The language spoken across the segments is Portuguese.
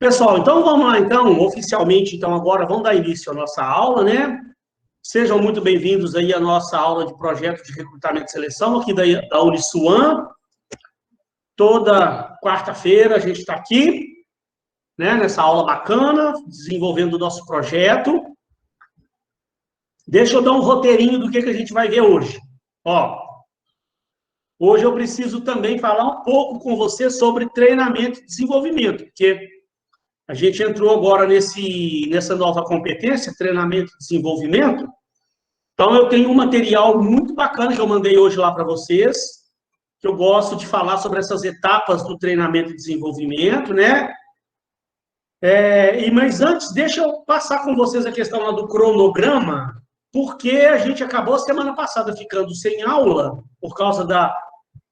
Pessoal, então vamos lá, então, oficialmente, então agora vamos dar início à nossa aula, né? Sejam muito bem-vindos aí à nossa aula de projeto de recrutamento e seleção aqui da Uniswan. Toda quarta-feira a gente está aqui, né, nessa aula bacana, desenvolvendo o nosso projeto. Deixa eu dar um roteirinho do que a gente vai ver hoje. Ó, hoje eu preciso também falar um pouco com você sobre treinamento e desenvolvimento, porque a gente entrou agora nessa nova competência, treinamento e desenvolvimento. Então, eu tenho um material muito bacana que eu mandei hoje lá para vocês, que eu gosto de falar sobre essas etapas do treinamento e desenvolvimento, né? Mas antes, deixa eu passar com vocês a questão lá do cronograma, porque a gente acabou semana passada ficando sem aula, por causa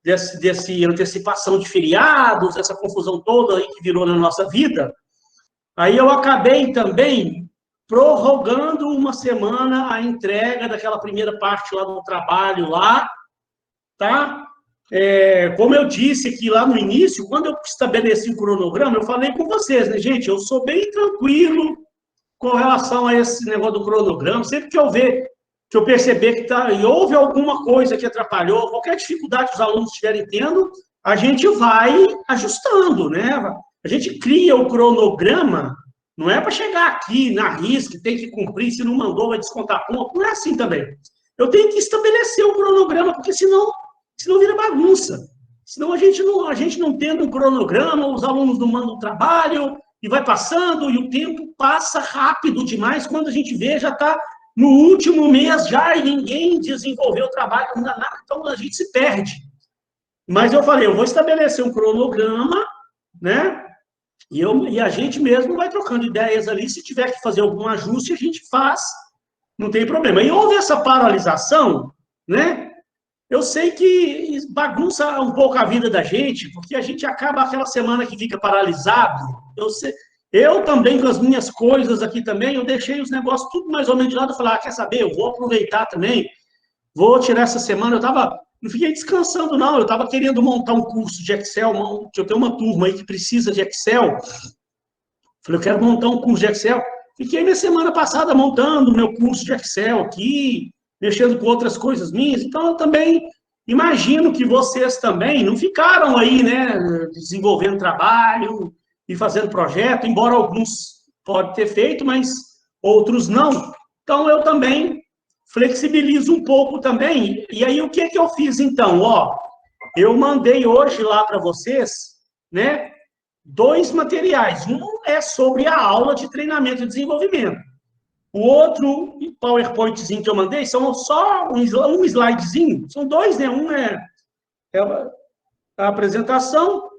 desse antecipação de feriados, essa confusão toda aí que virou na nossa vida. Aí eu acabei também prorrogando uma semana a entrega daquela primeira parte lá do trabalho lá, tá? Como eu disse aqui lá no início, quando eu estabeleci o cronograma, eu falei com vocês, né, gente? Eu sou bem tranquilo com relação a esse negócio do cronograma. Sempre que eu perceber que houve alguma coisa que atrapalhou, qualquer dificuldade que os alunos estiverem tendo, a gente vai ajustando, né? A gente cria o cronograma, não é para chegar aqui na risca, tem que cumprir, se não mandou vai descontar ponto, não é assim também. Eu tenho que estabelecer o cronograma, porque senão vira bagunça. Senão a gente não tendo um cronograma, os alunos não mandam trabalho, e vai passando, e o tempo passa rápido demais, quando a gente vê, já está no último mês já, e ninguém desenvolveu o trabalho, não dá nada, então a gente se perde. Mas eu falei, eu vou estabelecer um cronograma, né? E a gente mesmo vai trocando ideias ali, se tiver que fazer algum ajuste, a gente faz, não tem problema. E houve essa paralisação, né? Eu sei que bagunça um pouco a vida da gente, porque a gente acaba aquela semana que fica paralisado. Eu também, com as minhas coisas aqui também, eu deixei os negócios tudo mais ou menos de lado, eu falei, quer saber, eu vou aproveitar também, vou tirar essa semana, não fiquei descansando, não. Eu estava querendo montar um curso de Excel, que eu tenho uma turma aí que precisa de Excel. Falei, eu quero montar um curso de Excel. Fiquei na semana passada montando o meu curso de Excel aqui, mexendo com outras coisas minhas. Então, eu também imagino que vocês também não ficaram aí, né, desenvolvendo trabalho e fazendo projeto, embora alguns podem ter feito, mas outros não. Então, eu também flexibilizo um pouco também. E aí, o que eu fiz, então? Eu mandei hoje lá para vocês, né, 2 materiais. Um é sobre a aula de treinamento e desenvolvimento. O outro PowerPointzinho que eu mandei são só um slidezinho. São 2, né? Um é a apresentação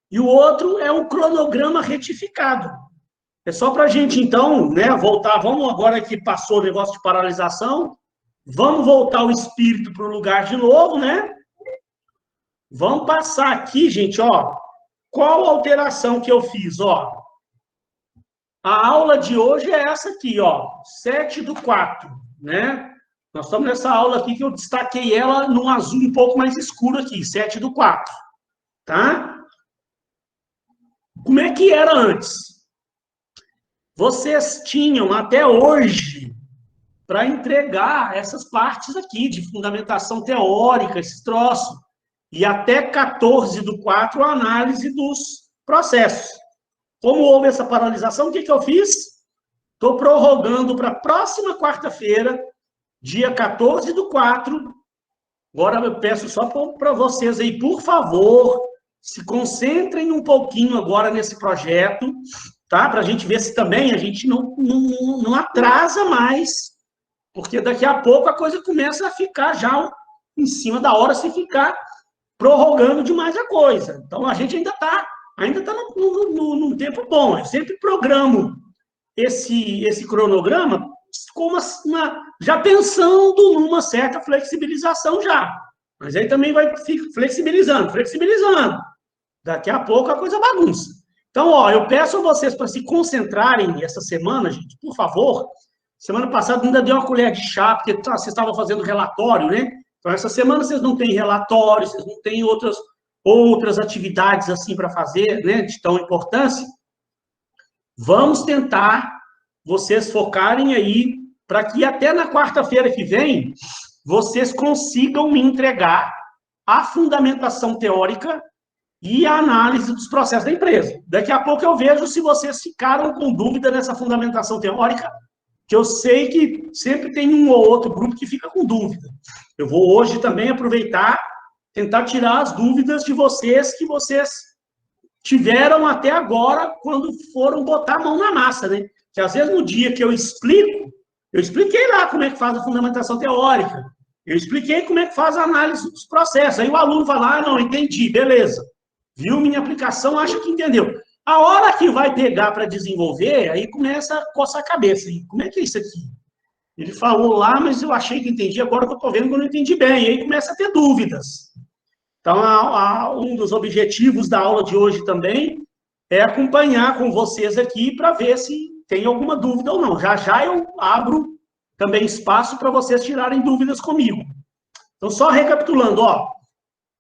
e o outro é um cronograma retificado. É só para a gente, então, né, voltar. Vamos agora que passou o negócio de paralisação, vamos voltar o espírito para o lugar de novo, né? Vamos passar aqui, gente, qual alteração que eu fiz, A aula de hoje é essa aqui, 7/4, né? Nós estamos nessa aula aqui que eu destaquei ela num azul um pouco mais escuro aqui, 7/4, tá? Como é que era antes? Vocês tinham até hoje para entregar essas partes aqui de fundamentação teórica, esses troços, e até 14/4 a análise dos processos. Como houve essa paralisação, o que eu fiz? Estou prorrogando para a próxima quarta-feira, dia 14/4. Agora eu peço só para vocês aí, por favor, se concentrem um pouquinho agora nesse projeto, tá? Para a gente ver se também a gente não atrasa mais, porque daqui a pouco a coisa começa a ficar já em cima da hora, se ficar prorrogando demais a coisa. Então, a gente ainda está num tempo bom. Eu sempre programo esse cronograma com já pensando numa certa flexibilização já. Mas aí também vai flexibilizando. Daqui a pouco a coisa bagunça. Então, eu peço a vocês para se concentrarem essa semana, gente, por favor. Semana passada ainda deu uma colher de chá, porque vocês estavam fazendo relatório, né? Então, essa semana vocês não têm relatório, vocês não têm outras atividades assim para fazer, né, de tão importância. Vamos tentar vocês focarem aí para que até na quarta-feira que vem vocês consigam me entregar a fundamentação teórica e a análise dos processos da empresa. Daqui a pouco eu vejo se vocês ficaram com dúvida nessa fundamentação teórica, que eu sei que sempre tem um ou outro grupo que fica com dúvida. Eu vou hoje também aproveitar, tentar tirar as dúvidas de vocês que vocês tiveram até agora quando foram botar a mão na massa, né? Que às vezes no dia que eu expliquei lá como é que faz a fundamentação teórica, eu expliquei como é que faz a análise dos processos. Aí o aluno fala, não, entendi, beleza. Viu minha aplicação, acha que entendeu. A hora que vai pegar para desenvolver, aí começa a coçar a cabeça. E como é que é isso aqui? Ele falou lá, mas eu achei que entendi, agora que eu estou vendo que eu não entendi bem. E aí começa a ter dúvidas. Então, um dos objetivos da aula de hoje também é acompanhar com vocês aqui para ver se tem alguma dúvida ou não. Já já eu abro também espaço para vocês tirarem dúvidas comigo. Então, só recapitulando, ó,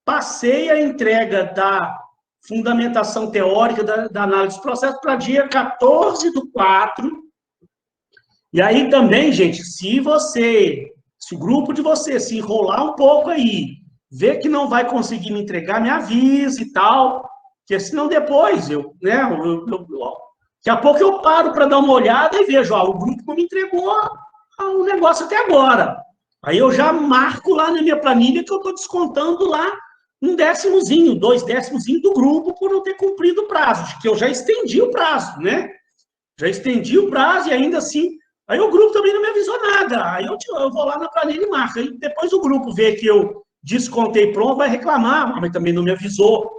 passei a entrega da fundamentação teórica da análise dos processos para dia 14/4. E aí também, gente, se o grupo de vocês se enrolar um pouco aí, ver que não vai conseguir me entregar, me avise e tal, porque senão depois daqui a pouco eu paro para dar uma olhada e vejo, ó, o grupo não me entregou o negócio até agora. Aí eu já marco lá na minha planilha que eu estou descontando lá 1/10, 2/10 do grupo por não ter cumprido o prazo, que eu já estendi o prazo, né? Já estendi o prazo e ainda assim, aí o grupo também não me avisou nada. Aí eu vou lá na planilha e marco. Aí depois o grupo vê que eu descontei pronto, vai reclamar, mas também não me avisou.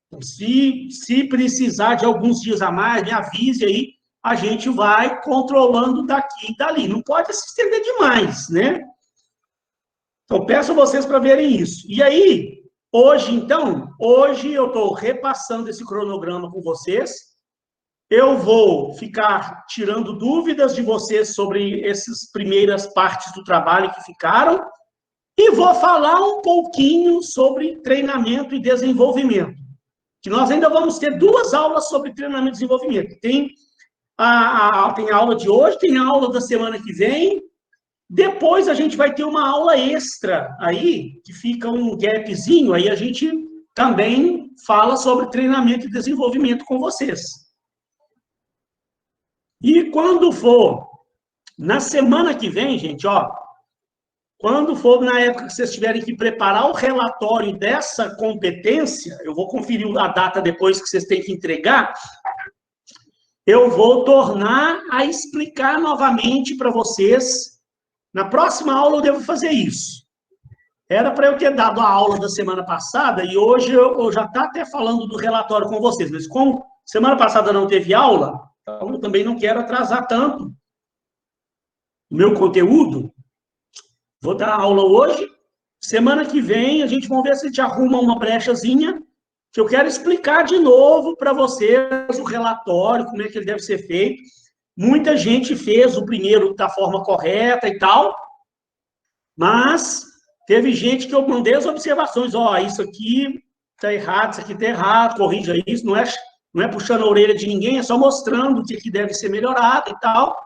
Então, se precisar de alguns dias a mais, me avise aí, a gente vai controlando daqui e dali. Não pode se estender demais, né? Então, peço a vocês para verem isso. E aí, hoje eu estou repassando esse cronograma com vocês. Eu vou ficar tirando dúvidas de vocês sobre essas primeiras partes do trabalho que ficaram e vou falar um pouquinho sobre treinamento e desenvolvimento. Que nós ainda vamos ter 2 aulas sobre treinamento e desenvolvimento. Tem a aula de hoje, tem a aula da semana que vem. Depois a gente vai ter uma aula extra aí, que fica um gapzinho, aí a gente também fala sobre treinamento e desenvolvimento com vocês. E quando for na semana que vem, gente, ó, quando for na época que vocês tiverem que preparar o relatório dessa competência, eu vou conferir a data depois que vocês têm que entregar, eu vou tornar a explicar novamente para vocês. Na próxima aula eu devo fazer isso. Era para eu ter dado a aula da semana passada e hoje eu já estou até falando do relatório com vocês, mas como semana passada não teve aula, então eu também não quero atrasar tanto o meu conteúdo. Vou dar aula hoje. Semana que vem a gente vai ver se a gente arruma uma brechazinha que eu quero explicar de novo para vocês o relatório, como é que ele deve ser feito. Muita gente fez o primeiro da forma correta e tal, mas teve gente que eu mandei as observações, ó, isso aqui está errado, isso aqui está errado, corrija isso, não é puxando a orelha de ninguém, é só mostrando o que deve ser melhorado e tal.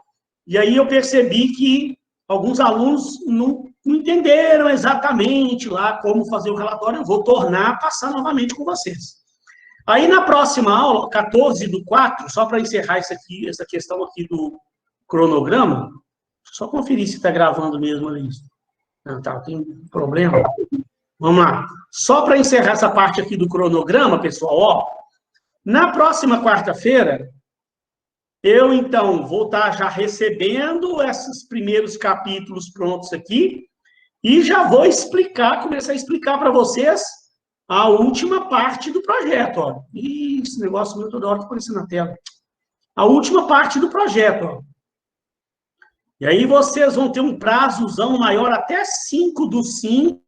E aí eu percebi que alguns alunos não entenderam exatamente lá como fazer o relatório, eu vou tornar a passar novamente com vocês. Aí, na próxima aula, 14/4, só para encerrar essa questão aqui do cronograma, só conferir se está gravando mesmo ali. Não, tá, tem problema? Vamos lá. Só para encerrar essa parte aqui do cronograma, pessoal, ó, na próxima quarta-feira, eu, então, vou estar já recebendo esses primeiros capítulos prontos aqui e já vou começar a explicar para vocês a última parte do projeto, ó. Ih, esse negócio meu toda hora está aparecendo na tela. A última parte do projeto, ó. E aí vocês vão ter um prazozão maior, até 5/5,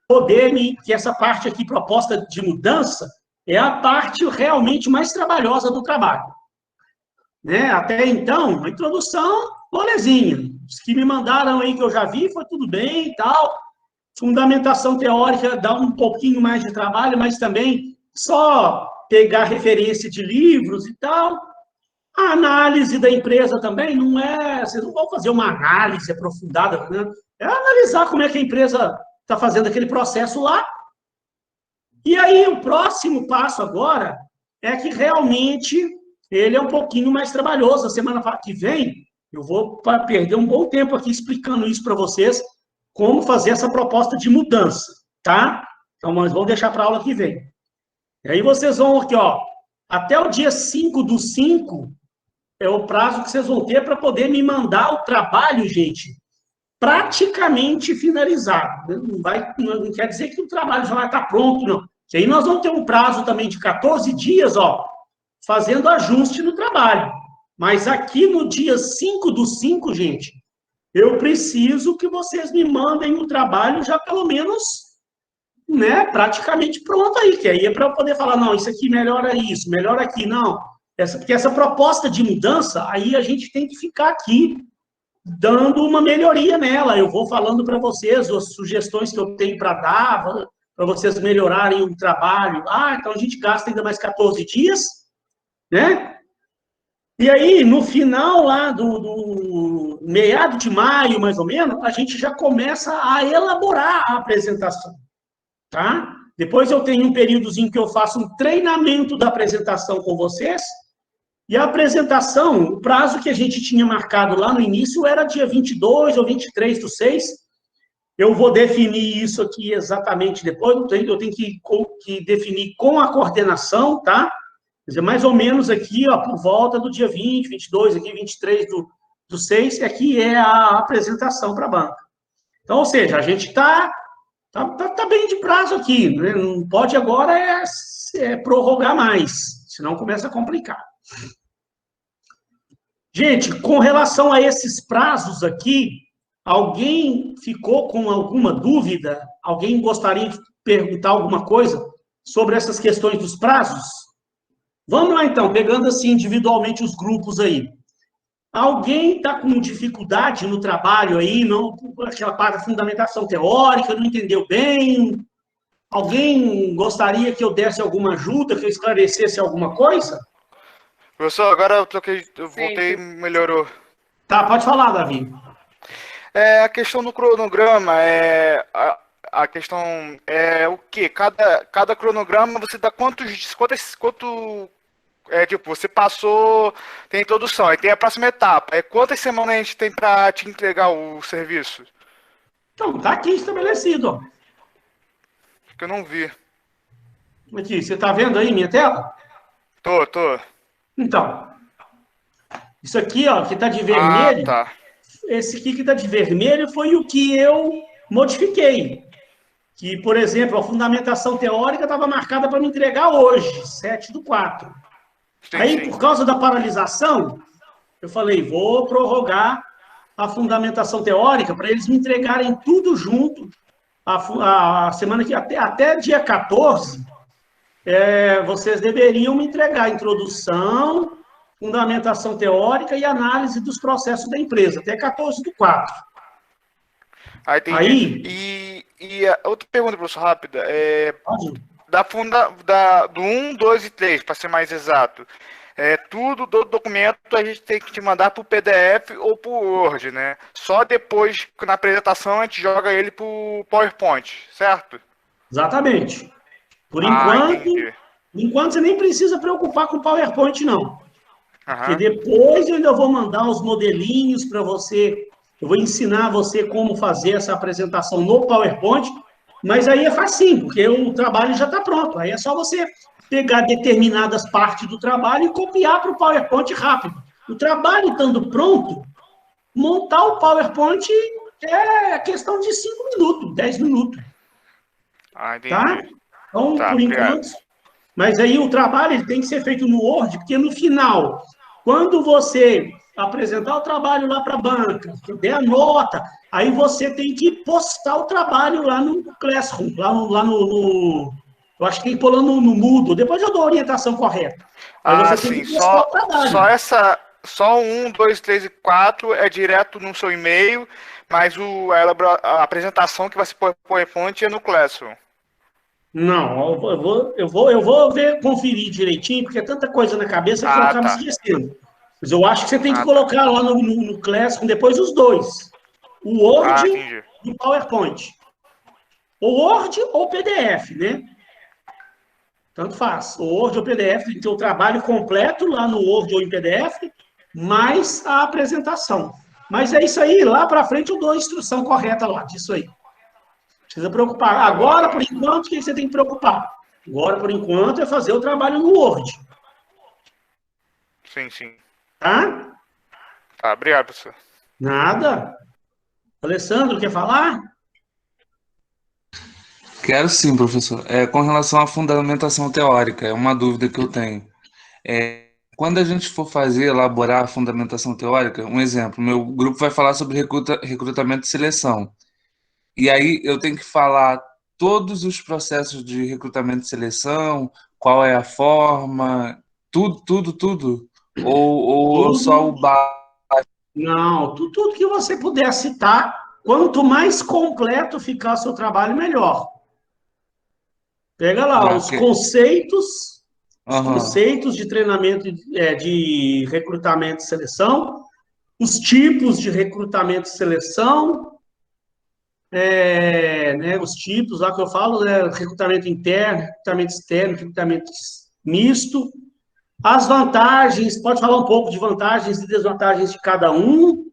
poderem, que essa parte aqui, proposta de mudança, é a parte realmente mais trabalhosa do trabalho. Né? Até então, a introdução, molezinha. Os que me mandaram aí, que eu já vi, foi tudo bem e tal. Fundamentação teórica dá um pouquinho mais de trabalho, mas também só pegar referência de livros e tal. A análise da empresa também não é... Vocês não vão fazer uma análise aprofundada, né? É analisar como é que a empresa está fazendo aquele processo lá. E aí, o próximo passo agora é que realmente ele é um pouquinho mais trabalhoso. A semana que vem, eu vou perder um bom tempo aqui explicando isso para vocês, como fazer essa proposta de mudança, tá? Então, nós vamos deixar para a aula que vem. E aí vocês vão aqui, ó, até o dia 5/5 é o prazo que vocês vão ter para poder me mandar o trabalho, gente, praticamente finalizado. Não quer dizer que o trabalho já vai estar pronto, não. Que aí nós vamos ter um prazo também de 14 dias, ó, fazendo ajuste no trabalho. Mas aqui no dia 5/5, gente, eu preciso que vocês me mandem o trabalho já pelo menos, né, praticamente pronto aí, que aí é para eu poder falar, não, isso aqui melhora isso, melhora aqui, não. Porque essa proposta de mudança, aí a gente tem que ficar aqui dando uma melhoria nela. Eu vou falando para vocês as sugestões que eu tenho para dar, para vocês melhorarem o trabalho. Então a gente gasta ainda mais 14 dias, né? E aí, no final lá do meado de maio, mais ou menos, a gente já começa a elaborar a apresentação, tá? Depois eu tenho um períodozinho que eu faço um treinamento da apresentação com vocês, e a apresentação, o prazo que a gente tinha marcado lá no início era dia 22 ou 23/6. Eu vou definir isso aqui exatamente depois, eu tenho que definir com a coordenação, tá? Quer dizer, mais ou menos aqui, ó, por volta do dia 20, 22, aqui 23/6, aqui é a apresentação para a banca. Então, ou seja, a gente tá bem de prazo aqui, né? Não pode agora prorrogar mais, senão começa a complicar. Gente, com relação a esses prazos aqui, alguém ficou com alguma dúvida? Alguém gostaria de perguntar alguma coisa sobre essas questões dos prazos? Vamos lá, então, pegando assim individualmente os grupos aí. Alguém está com dificuldade no trabalho aí, não, aquela parte da fundamentação teórica, não entendeu bem? Alguém gostaria que eu desse alguma ajuda, que eu esclarecesse alguma coisa? Professor, agora eu voltei, melhorou. Tá, pode falar, Davi. A questão do cronograma, a questão é o quê? Cada cronograma você dá quanto, tipo, você passou, tem introdução, aí tem a próxima etapa. Quantas semanas a gente tem para te entregar o serviço? Então, tá aqui estabelecido, ó. Que eu não vi. Aqui, você tá vendo aí minha tela? Tô. Então, isso aqui, ó, que tá de vermelho, Tá. esse aqui que tá de vermelho foi o que eu modifiquei. Que, por exemplo, a fundamentação teórica estava marcada para me entregar hoje, 7/4. Aí, por causa da paralisação, eu falei, vou prorrogar a fundamentação teórica para eles me entregarem tudo junto a semana que até dia 14, vocês deveriam me entregar a introdução, fundamentação teórica e análise dos processos da empresa, até 14/4. Aí, outra pergunta, professor, rápida. Do 1, 2 e 3, para ser mais exato. Tudo do documento a gente tem que te mandar por PDF ou por Word, né? Só depois, na apresentação, a gente joga ele por PowerPoint, certo? Exatamente. Por enquanto, você nem precisa preocupar com o PowerPoint, não. Porque depois eu ainda vou mandar os modelinhos para você, eu vou ensinar você como fazer essa apresentação no PowerPoint, mas aí é facinho, porque o trabalho já está pronto. Aí é só você pegar determinadas partes do trabalho e copiar para o PowerPoint rápido. O trabalho estando pronto, montar o PowerPoint é questão de 5 minutos, 10 minutos. Entendi. Tá? Então, por enquanto... Obrigado. Mas aí o trabalho ele tem que ser feito no Word, porque no final, quando você apresentar o trabalho lá para a banca, que eu der a nota, aí você tem que postar o trabalho lá no Classroom, lá no eu acho que tem que pôr lá no Moodle, depois eu dou a orientação correta. Aí você tem que postar o trabalho. Só 1, 2, 3 e 4 é direto no seu e-mail, mas a apresentação que vai ser por PowerPoint é no Classroom. Não, eu vou ver, conferir direitinho, porque é tanta coisa na cabeça que eu acabo Tá. esquecendo. Mas eu acho que você tem que Tá. colocar lá no Classroom depois os dois. O Word Entendi. e o PowerPoint. Ou Word ou PDF, né? Tanto faz. O Word ou PDF, tem que ter o trabalho completo lá no Word ou em PDF, mais a apresentação. Mas é isso aí, lá para frente eu dou a instrução correta lá, disso aí. Precisa preocupar. Tá bom, Agora, então. por enquanto, o que você tem que preocupar? Agora, por enquanto, é fazer o trabalho no Word, Sim, sim. tá? Tá, obrigado, professor. Nada. Alessandro, quer falar? Quero sim, professor. Com relação à fundamentação teórica, é uma dúvida que eu tenho. Quando a gente for elaborar a fundamentação teórica, um exemplo, meu grupo vai falar sobre recrutamento e seleção. E aí eu tenho que falar todos os processos de recrutamento e seleção, qual é a forma, tudo? Ou só Tudo. o básico? Não, tudo que você puder citar, quanto mais completo ficar o seu trabalho, melhor. Pega lá Já que... os Aham, conceitos de treinamento, de recrutamento e seleção, os tipos de recrutamento e seleção, né, os tipos lá que eu falo, né, recrutamento interno, recrutamento externo, recrutamento misto, as vantagens, pode falar um pouco de vantagens e desvantagens de cada um,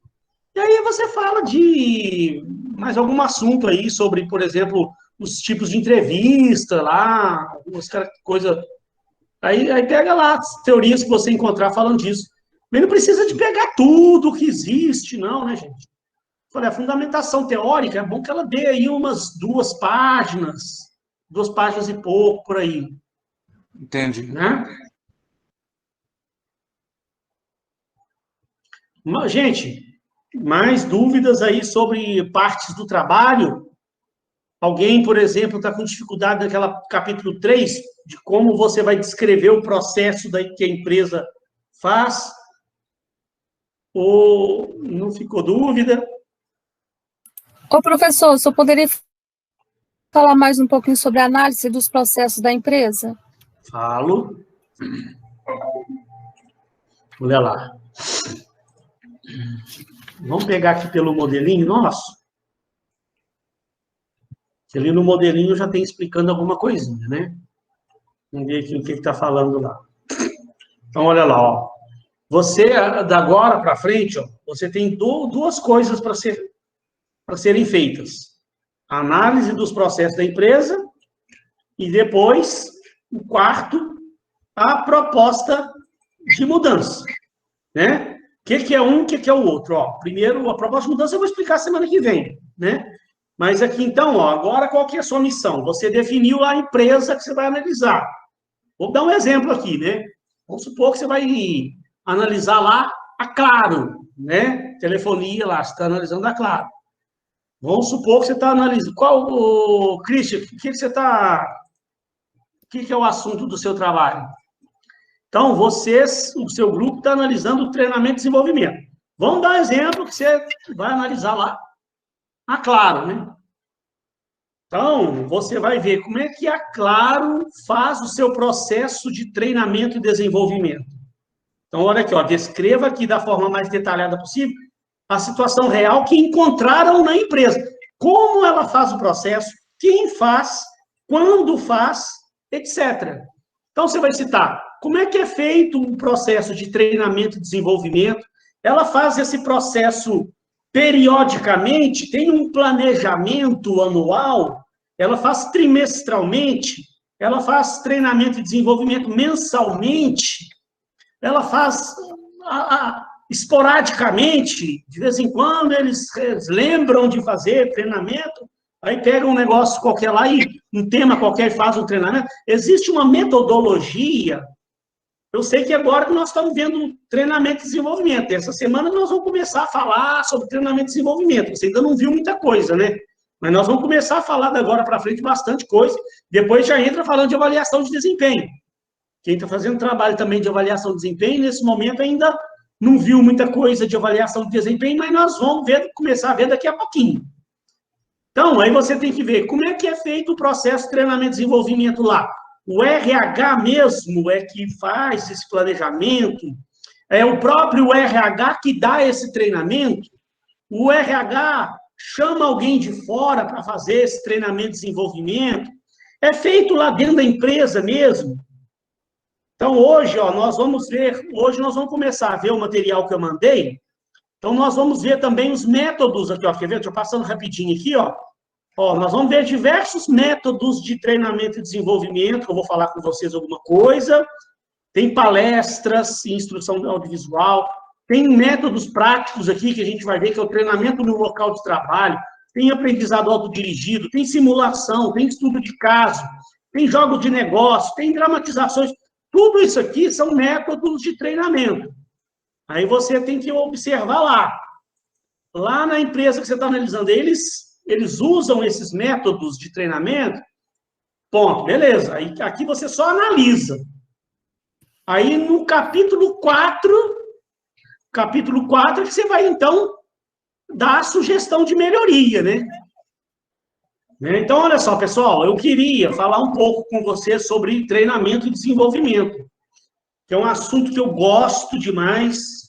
e aí você fala de mais algum assunto aí sobre, por exemplo, os tipos de entrevista lá, algumas coisas. Aí pega lá as teorias que você encontrar falando disso. Mas não precisa de pegar tudo que existe, não, né, gente? Olha, a fundamentação teórica é bom que ela dê aí umas 2 páginas e pouco por aí, entendi. né? Gente, mais dúvidas aí sobre partes do trabalho? Alguém, por exemplo, está com dificuldade naquela capítulo 3 de como você vai descrever o processo que a empresa faz? Ou não ficou dúvida? Ô, professor, só poderia falar mais um pouquinho sobre a análise dos processos da empresa? Falo. Olha lá. Vamos pegar aqui pelo modelinho nosso. Que ali no modelinho já tem explicando alguma coisinha, né? Vamos ver aqui o que está falando lá. Então, olha lá, ó. Você, da agora para frente, ó, você tem duas coisas para serem feitas. A análise dos processos da empresa e depois, o quarto, a proposta de mudança, né? O que é um, o que é o outro? Ó, primeiro, a proposta de mudança eu vou explicar semana que vem, né? Mas aqui, então, ó, agora qual que é a sua missão? Você definiu a empresa que você vai analisar. Vou dar um exemplo aqui, né? Vamos supor que você vai analisar lá a Claro, né? Telefonia lá, você está analisando a Claro. Vamos supor que você está analisando. Christian, o que você está. O que é o assunto do seu trabalho? Então, o seu grupo está analisando o treinamento e desenvolvimento. Vamos dar um exemplo que você vai analisar lá a Claro, né? Então, você vai ver como é que a Claro faz o seu processo de treinamento e desenvolvimento. Então, olha aqui, ó, descreva aqui da forma mais detalhada possível a situação real que encontraram na empresa. Como ela faz o processo, quem faz, quando faz, etc. Então, você vai citar como é que é feito o processo de treinamento e desenvolvimento. Ela faz esse processo periodicamente, tem um planejamento anual, ela faz trimestralmente, ela faz treinamento e desenvolvimento mensalmente, ela faz esporadicamente, de vez em quando eles lembram de fazer treinamento, aí pegam um negócio qualquer lá e um tema qualquer e faz um treinamento. Existe uma metodologia. Eu sei que agora nós estamos vendo treinamento e desenvolvimento. Essa semana nós vamos começar a falar sobre treinamento e desenvolvimento. Você ainda não viu muita coisa, né? Mas nós vamos começar a falar de agora para frente bastante coisa. Depois já entra falando de avaliação de desempenho. Quem está fazendo trabalho também de avaliação de desempenho, nesse momento ainda não viu muita coisa de avaliação de desempenho, mas nós vamos começar a ver daqui a pouquinho. Então, aí você tem que ver como é que é feito o processo de treinamento e desenvolvimento lá. O RH mesmo é que faz esse planejamento, é o próprio RH que dá esse treinamento, o RH chama alguém de fora para fazer esse treinamento e desenvolvimento, é feito lá dentro da empresa mesmo. Então, hoje, ó, nós vamos começar a ver o material que eu mandei. Então, nós vamos ver também os métodos aqui, ó. Quer ver? Deixa eu passando rapidinho aqui, ó. Ó, nós vamos ver diversos métodos de treinamento e desenvolvimento, que eu vou falar com vocês alguma coisa. Tem palestras, instrução audiovisual, tem métodos práticos aqui que a gente vai ver, que é o treinamento no local de trabalho, tem aprendizado autodirigido, tem simulação, tem estudo de caso, tem jogos de negócio, tem dramatizações. Tudo isso aqui são métodos de treinamento. Aí você tem que observar lá. Lá na empresa que você está analisando, eles usam esses métodos de treinamento? Ponto, beleza. Aí, aqui você só analisa. Aí no capítulo 4 é que você vai, então, dar a sugestão de melhoria, né? Então, olha só, pessoal, eu queria falar um pouco com vocês sobre treinamento e desenvolvimento, que é um assunto que eu gosto demais.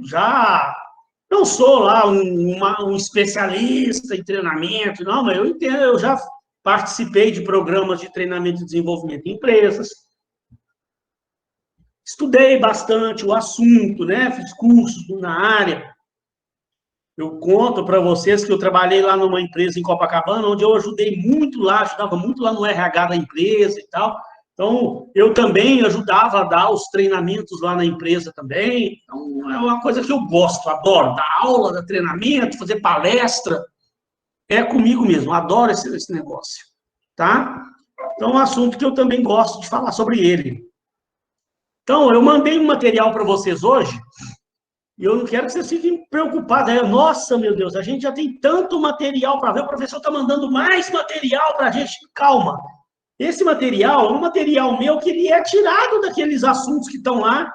Já não sou lá um especialista em treinamento, não, mas eu entendo, eu já participei de programas de treinamento e desenvolvimento em empresas, estudei bastante o assunto, né? Fiz cursos na área. Eu conto para vocês que eu trabalhei lá numa empresa em Copacabana, onde eu ajudei muito lá, ajudava muito lá no RH da empresa e tal. Então, eu também ajudava a dar os treinamentos lá na empresa também. Então, é uma coisa que eu gosto, adoro. Dar aula, dar treinamento, fazer palestra. É comigo mesmo, adoro esse negócio. Tá? Então, é um assunto que eu também gosto de falar sobre ele. Então, eu mandei um material para vocês hoje, e eu não quero que vocês fiquem preocupados. Nossa, meu Deus, a gente já tem tanto material para ver, o professor está mandando mais material para a gente. Calma. Esse material é um material meu que ele é tirado daqueles assuntos que estão lá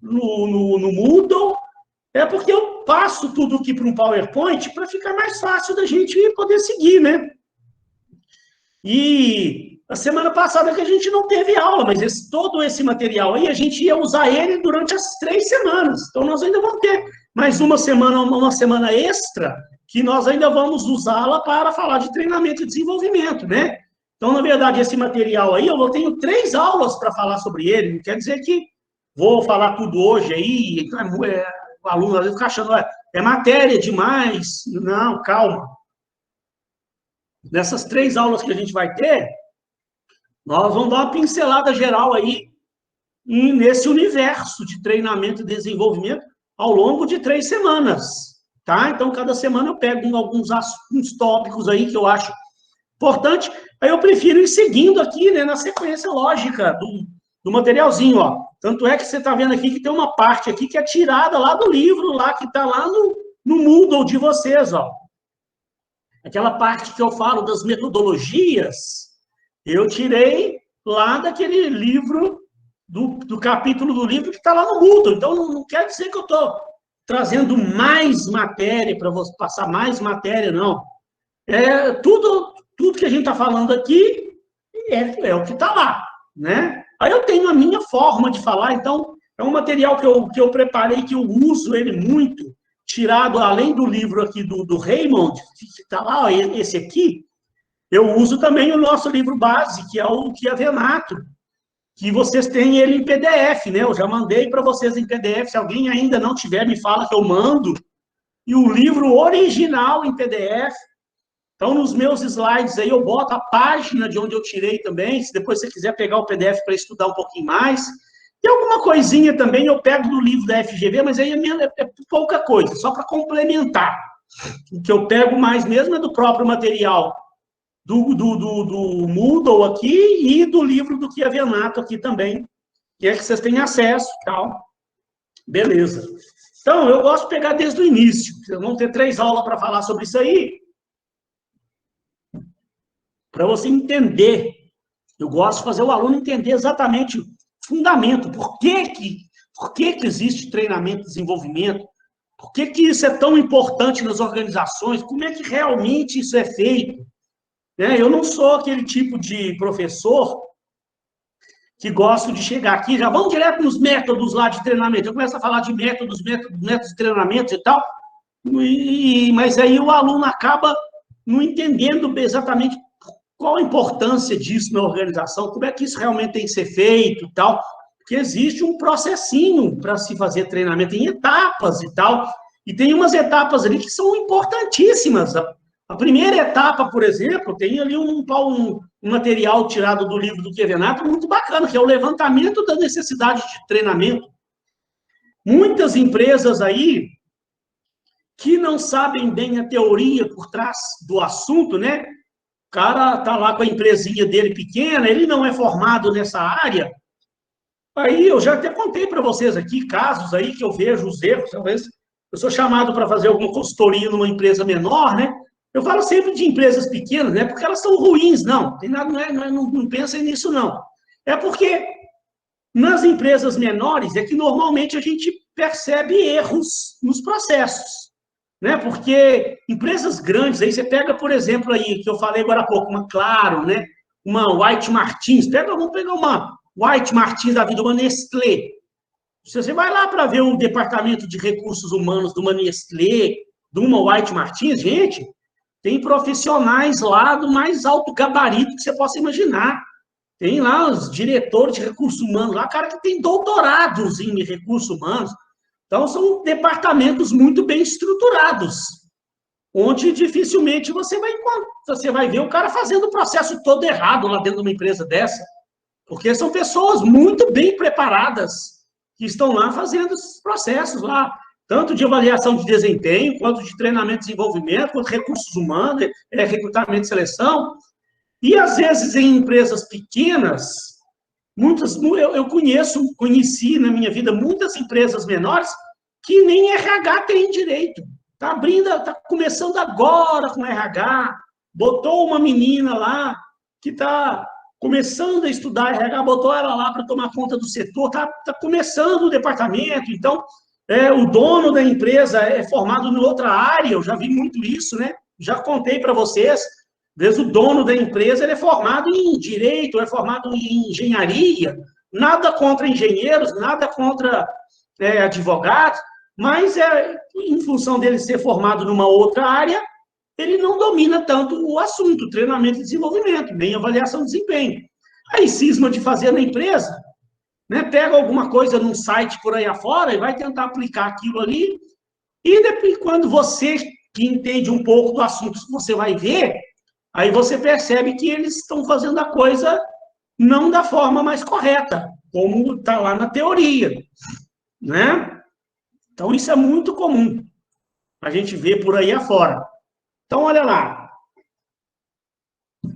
no Moodle. É porque eu passo tudo aqui para um PowerPoint para ficar mais fácil da gente poder seguir, né? E a semana passada que a gente não teve aula, mas todo esse material aí, a gente ia usar ele durante as 3 semanas. Então, nós ainda vamos ter mais uma semana extra, que nós ainda vamos usá-la para falar de treinamento e desenvolvimento, né? Então, na verdade, esse material aí, eu tenho 3 aulas para falar sobre ele. Não quer dizer que vou falar tudo hoje aí, o aluno às vezes fica achando, é matéria demais. Não, calma. Nessas 3 aulas que a gente vai ter, nós vamos dar uma pincelada geral aí nesse universo de treinamento e desenvolvimento ao longo de 3 semanas, tá? Então, cada semana eu pego alguns tópicos aí que eu acho importante. Aí eu prefiro ir seguindo aqui, né, na sequência lógica do materialzinho, ó. Tanto é que você está vendo aqui que tem uma parte aqui que é tirada lá do livro, lá que está lá no Moodle de vocês, ó. Aquela parte que eu falo das metodologias, eu tirei lá daquele livro, do capítulo do livro que está lá no Moodle. Então, não quer dizer que eu estou trazendo mais matéria para você passar mais matéria, não. Tudo que a gente está falando aqui é o que está lá, né? Aí eu tenho a minha forma de falar, então é um material que eu preparei, que eu uso ele muito, tirado, além do livro aqui do Raymond, que está lá, ó, esse aqui, eu uso também o nosso livro base, que é o Chiavenato, que vocês têm ele em PDF, né? Eu já mandei para vocês em PDF, se alguém ainda não tiver, me fala que eu mando. E o livro original em PDF. Então, nos meus slides aí, eu boto a página de onde eu tirei também, se depois você quiser pegar o PDF para estudar um pouquinho mais. E alguma coisinha também eu pego do livro da FGV, mas aí é pouca coisa, só para complementar. O que eu pego mais mesmo é do próprio material do Moodle aqui e do livro do Chiavenato aqui também, que é que vocês têm acesso e tal. Beleza. Então, eu gosto de pegar desde o início. Vocês vão ter 3 aulas para falar sobre isso aí, para você entender. Eu gosto de fazer o aluno entender exatamente o fundamento. Por que existe treinamento e desenvolvimento? Por que que isso é tão importante nas organizações? Como é que realmente isso é feito? Né? Eu não sou aquele tipo de professor que gosto de chegar aqui, já vamos direto nos métodos lá de treinamento. Eu começo a falar de métodos de treinamento e tal, mas aí o aluno acaba não entendendo exatamente qual a importância disso na organização, como é que isso realmente tem que ser feito e tal, porque existe um processinho para se fazer treinamento em etapas e tal, e tem umas etapas ali que são importantíssimas. A primeira etapa, por exemplo, tem ali um material tirado do livro do Kevenato muito bacana, que é o levantamento da necessidade de treinamento. Muitas empresas aí que não sabem bem a teoria por trás do assunto, né? O cara está lá com a empresinha dele pequena, ele não é formado nessa área. Aí eu já até contei para vocês aqui casos aí que eu vejo os erros. Talvez eu sou chamado para fazer alguma consultoria numa empresa menor, né? Eu falo sempre de empresas pequenas, né? Porque elas são ruins, não. Tem nada, não pensem nisso, não. É porque nas empresas menores é que normalmente a gente percebe erros nos processos. Né? Porque empresas grandes, aí você pega, por exemplo, aí, que eu falei agora há pouco, uma Claro, né? Uma White Martins, vamos pegar uma White Martins da vida, uma Nestlé. Você vai lá para ver o departamento de recursos humanos de uma Nestlé, de uma White Martins, gente, tem profissionais lá do mais alto gabarito que você possa imaginar. Tem lá os diretores de recursos humanos, lá, cara que tem doutorados em recursos humanos. Então, são departamentos muito bem estruturados, onde dificilmente você vai ver o cara fazendo o processo todo errado lá dentro de uma empresa dessa, porque são pessoas muito bem preparadas que estão lá fazendo esses processos lá, tanto de avaliação de desempenho, quanto de treinamento e desenvolvimento, quanto recursos humanos, recrutamento e seleção. E, às vezes, em empresas pequenas, eu conheci na minha vida muitas empresas menores que nem RH tem direito. Está começando agora com RH, botou uma menina lá que está começando a estudar RH, botou ela lá para tomar conta do setor, está começando o departamento, então o dono da empresa é formado em outra área, eu já vi muito isso, né? Já contei para vocês. Às vezes o dono da empresa ele é formado em direito, é formado em engenharia, nada contra engenheiros, nada contra advogados, mas em função dele ser formado numa outra área, ele não domina tanto o assunto, treinamento e desenvolvimento, nem avaliação de desempenho. Aí cisma de fazer na empresa, né? Pega alguma coisa num site por aí afora e vai tentar aplicar aquilo ali, e depois, quando você que entende um pouco do assunto, você vai ver, aí você percebe que eles estão fazendo a coisa não da forma mais correta, como está lá na teoria, né? Então, isso é muito comum a gente ver por aí afora. Então, olha lá.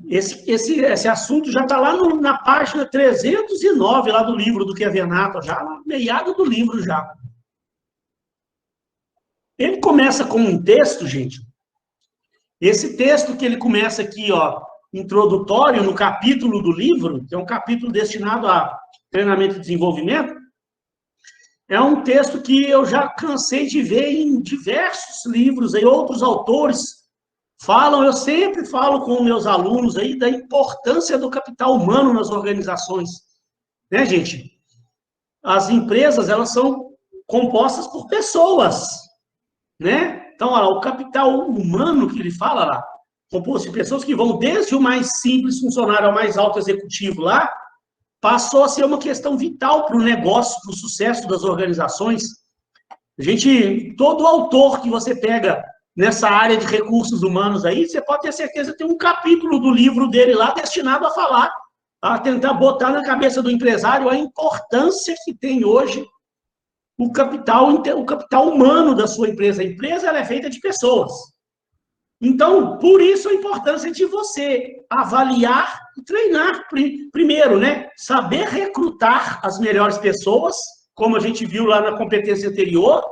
Esse assunto já está lá na página 309 lá do livro do Kevenato, já no meado do livro já. Ele começa com um texto, gente. Esse texto que ele começa aqui, ó, introdutório, no capítulo do livro, que é um capítulo destinado a treinamento e desenvolvimento, é um texto que eu já cansei de ver em diversos livros, aí outros autores falam, eu sempre falo com meus alunos aí da importância do capital humano nas organizações. Né, gente? As empresas, elas são compostas por pessoas, né? Então, olha, o capital humano que ele fala lá, composto de pessoas que vão desde o mais simples funcionário ao mais alto executivo lá, passou a ser uma questão vital para o negócio, para o sucesso das organizações. Todo autor que você pega nessa área de recursos humanos aí, você pode ter certeza que tem um capítulo do livro dele lá destinado a falar, a tentar botar na cabeça do empresário a importância que tem hoje o capital humano da sua empresa. A empresa ela é feita de pessoas. Então, por isso a importância de você avaliar e treinar primeiro, né? Saber recrutar as melhores pessoas, como a gente viu lá na competência anterior,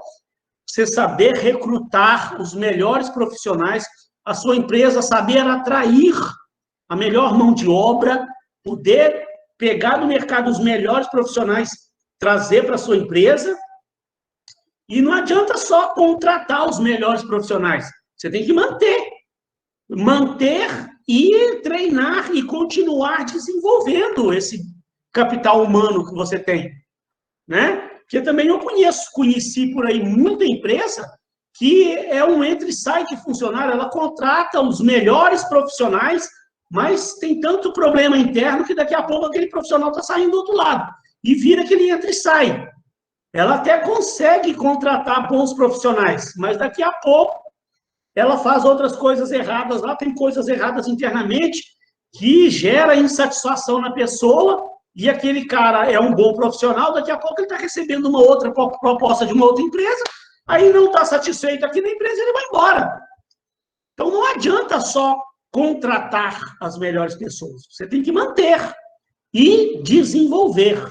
você saber recrutar os melhores profissionais, a sua empresa saber atrair a melhor mão de obra, poder pegar no mercado os melhores profissionais, trazer para a sua empresa. E não adianta só contratar os melhores profissionais. Você tem que manter. Manter e treinar e continuar desenvolvendo esse capital humano que você tem, né? Porque também eu conheci por aí muita empresa que é um entra e sai de funcionário, ela contrata os melhores profissionais, mas tem tanto problema interno que daqui a pouco aquele profissional está saindo do outro lado e vira aquele entra e sai. Ela até consegue contratar bons profissionais, mas daqui a pouco ela faz outras coisas erradas lá, tem coisas erradas internamente que gera insatisfação na pessoa, e aquele cara é um bom profissional, daqui a pouco ele está recebendo uma outra proposta de uma outra empresa, aí não está satisfeito aqui na empresa, ele vai embora. Então não adianta só contratar as melhores pessoas, você tem que manter e desenvolver,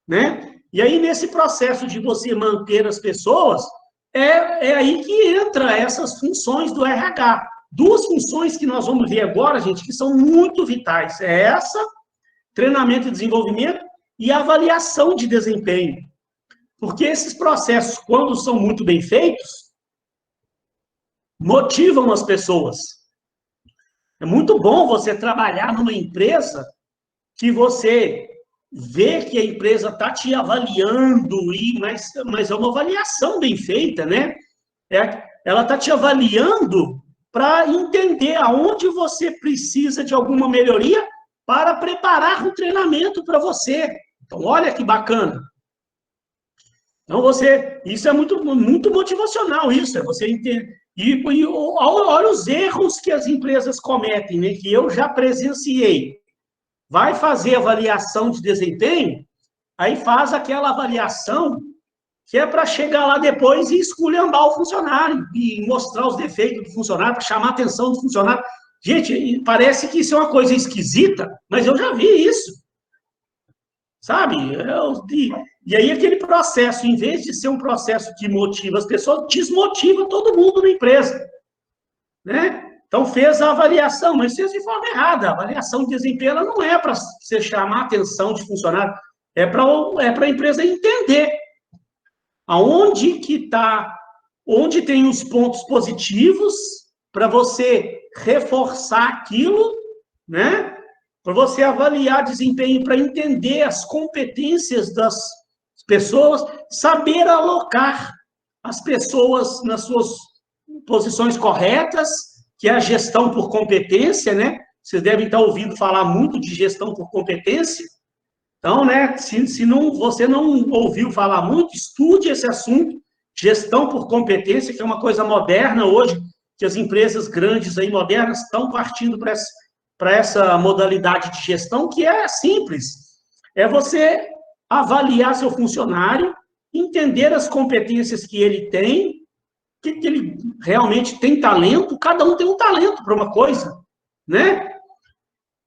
né? E aí, nesse processo de você manter as pessoas, é aí que entra essas funções do RH. Duas funções que nós vamos ver agora, gente, que são muito vitais. É essa, treinamento e desenvolvimento, e avaliação de desempenho. Porque esses processos, quando são muito bem feitos, motivam as pessoas. É muito bom você trabalhar numa empresa que você vê que a empresa está te avaliando, mas é uma avaliação bem feita, né? Ela está te avaliando para entender aonde você precisa de alguma melhoria para preparar o treinamento para você. Então, olha que bacana. Então, isso é muito, muito motivacional, isso, é você entender. E olha os erros que as empresas cometem, né? Que eu já presenciei. Vai fazer avaliação de desempenho, aí faz aquela avaliação que é para chegar lá depois e esculhambar o funcionário, e mostrar os defeitos do funcionário, para chamar a atenção do funcionário. Gente, parece que isso é uma coisa esquisita, mas eu já vi isso. Sabe? E aí aquele processo, em vez de ser um processo que motiva as pessoas, desmotiva todo mundo na empresa. Né? Então, fez a avaliação, mas fez de forma errada. A avaliação de desempenho ela não é para você chamar a atenção de funcionário, é para a empresa entender aonde que está, onde tem os pontos positivos para você reforçar aquilo, né? Para você avaliar desempenho, para entender as competências das pessoas, saber alocar as pessoas nas suas posições corretas, que é a gestão por competência, né? Vocês devem estar ouvindo falar muito de gestão por competência. Então, né, se não, você não ouviu falar muito, estude esse assunto, gestão por competência, que é uma coisa moderna hoje, que as empresas grandes aí, modernas, estão partindo para essa modalidade de gestão, que é simples. É você avaliar seu funcionário, entender as competências que ele tem, que ele realmente tem talento, cada um tem um talento para uma coisa, né?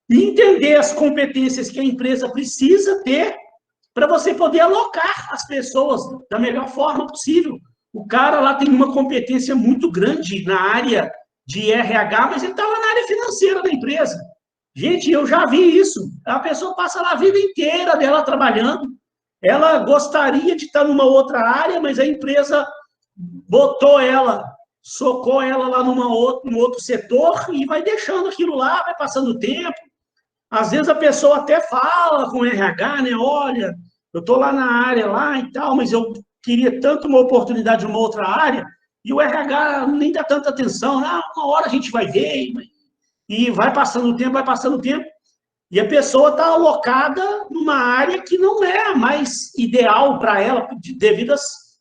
E entender as competências que a empresa precisa ter para você poder alocar as pessoas da melhor forma possível. O cara lá tem uma competência muito grande na área de RH, mas ele está lá na área financeira da empresa. Gente, eu já vi isso. A pessoa passa lá a vida inteira dela trabalhando, ela gostaria de estar numa outra área, mas a empresa botou ela, socou ela lá num outro setor e vai deixando aquilo lá, vai passando o tempo. Às vezes a pessoa até fala com o RH, né? Olha, eu estou lá na área lá e tal, mas eu queria tanto uma oportunidade de uma outra área, e o RH nem dá tanta atenção. Uma hora a gente vai ver, e vai passando o tempo, e a pessoa está alocada numa área que não é a mais ideal para ela, devido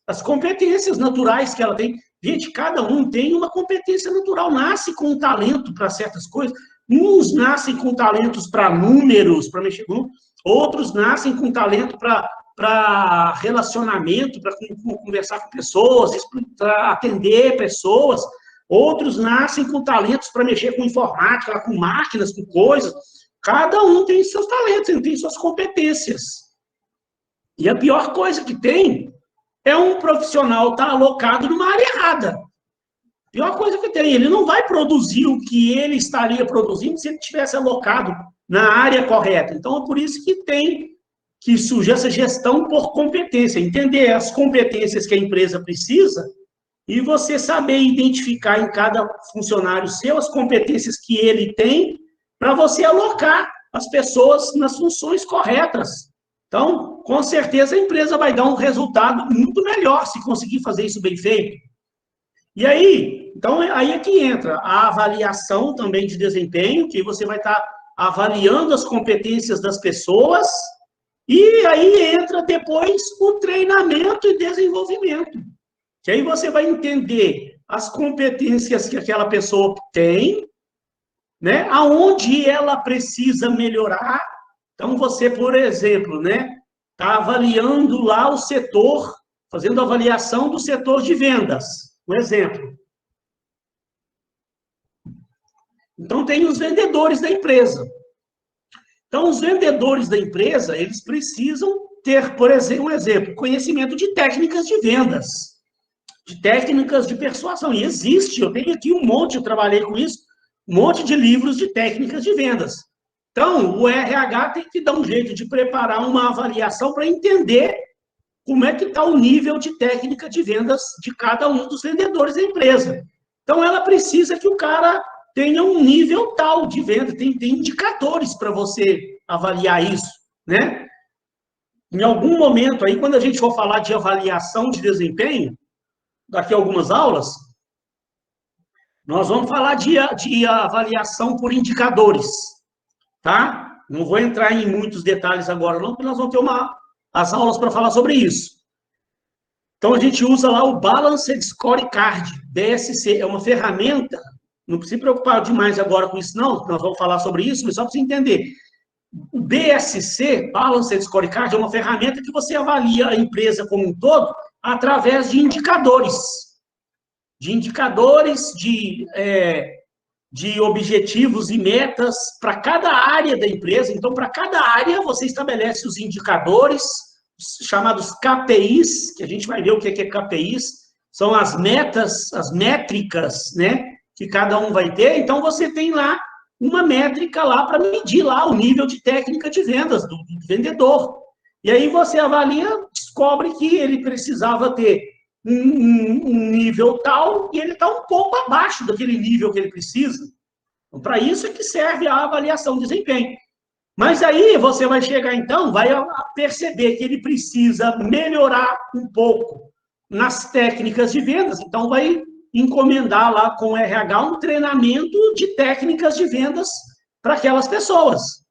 às competências naturais que ela tem. Gente, cada um tem uma competência natural, nasce com um talento para certas coisas. Uns nascem com talentos para números, para mexer com números, outros nascem com talento para relacionamento, para conversar com pessoas, para atender pessoas. Outros nascem com talentos para mexer com informática, com máquinas, com coisas. Cada um tem seus talentos, ele tem suas competências. E a pior coisa que tem é um profissional estar alocado numa área errada. Pior coisa que tem, ele não vai produzir o que ele estaria produzindo se ele tivesse alocado na área correta. Então, é por isso que tem que surge essa gestão por competência, entender as competências que a empresa precisa e você saber identificar em cada funcionário seu as competências que ele tem para você alocar as pessoas nas funções corretas. Então, com certeza, a empresa vai dar um resultado muito melhor se conseguir fazer isso bem feito. E aí, então, aí é que entra a avaliação também de desempenho, que você vai estar avaliando as competências das pessoas, e aí entra depois o treinamento e desenvolvimento. Que aí você vai entender as competências que aquela pessoa tem, né? Aonde ela precisa melhorar. Então, você, por exemplo, né, está avaliando lá o setor, fazendo avaliação do setor de vendas, um exemplo. Então, tem os vendedores da empresa. Então, os vendedores da empresa, eles precisam ter, por exemplo, um exemplo, conhecimento de técnicas de vendas, de técnicas de persuasão. E existe, eu tenho aqui um monte, eu trabalhei com isso, um monte de livros de técnicas de vendas. Então, o RH tem que dar um jeito de preparar uma avaliação para entender como é que está o nível de técnica de vendas de cada um dos vendedores da empresa. Então, ela precisa que o cara tenha um nível tal de venda, tem indicadores para você avaliar isso, né? Em algum momento aí, quando a gente for falar de avaliação de desempenho, daqui a algumas aulas, nós vamos falar de avaliação por indicadores, tá? Não vou entrar em muitos detalhes agora não, porque nós vamos ter as aulas para falar sobre isso. Então, a gente usa lá o Balanced Scorecard, BSC, é uma ferramenta. Não precisa se preocupar demais agora com isso, não, nós vamos falar sobre isso, mas só para você entender. O BSC, Balanced Scorecard, é uma ferramenta que você avalia a empresa como um todo através de indicadores. De objetivos e metas para cada área da empresa. Então, para cada área, você estabelece os indicadores, chamados KPIs, que a gente vai ver o que é KPIs, são as metas, as métricas, né? Que cada um vai ter, então você tem lá uma métrica lá para medir lá o nível de técnica de vendas do vendedor. E aí você avalia, descobre que ele precisava ter um nível tal e ele está um pouco abaixo daquele nível que ele precisa. Então, para isso é que serve a avaliação de desempenho. Mas aí você vai chegar, então, vai perceber que ele precisa melhorar um pouco nas técnicas de vendas, então vai encomendar lá com o RH um treinamento de técnicas de vendas para aquelas pessoas.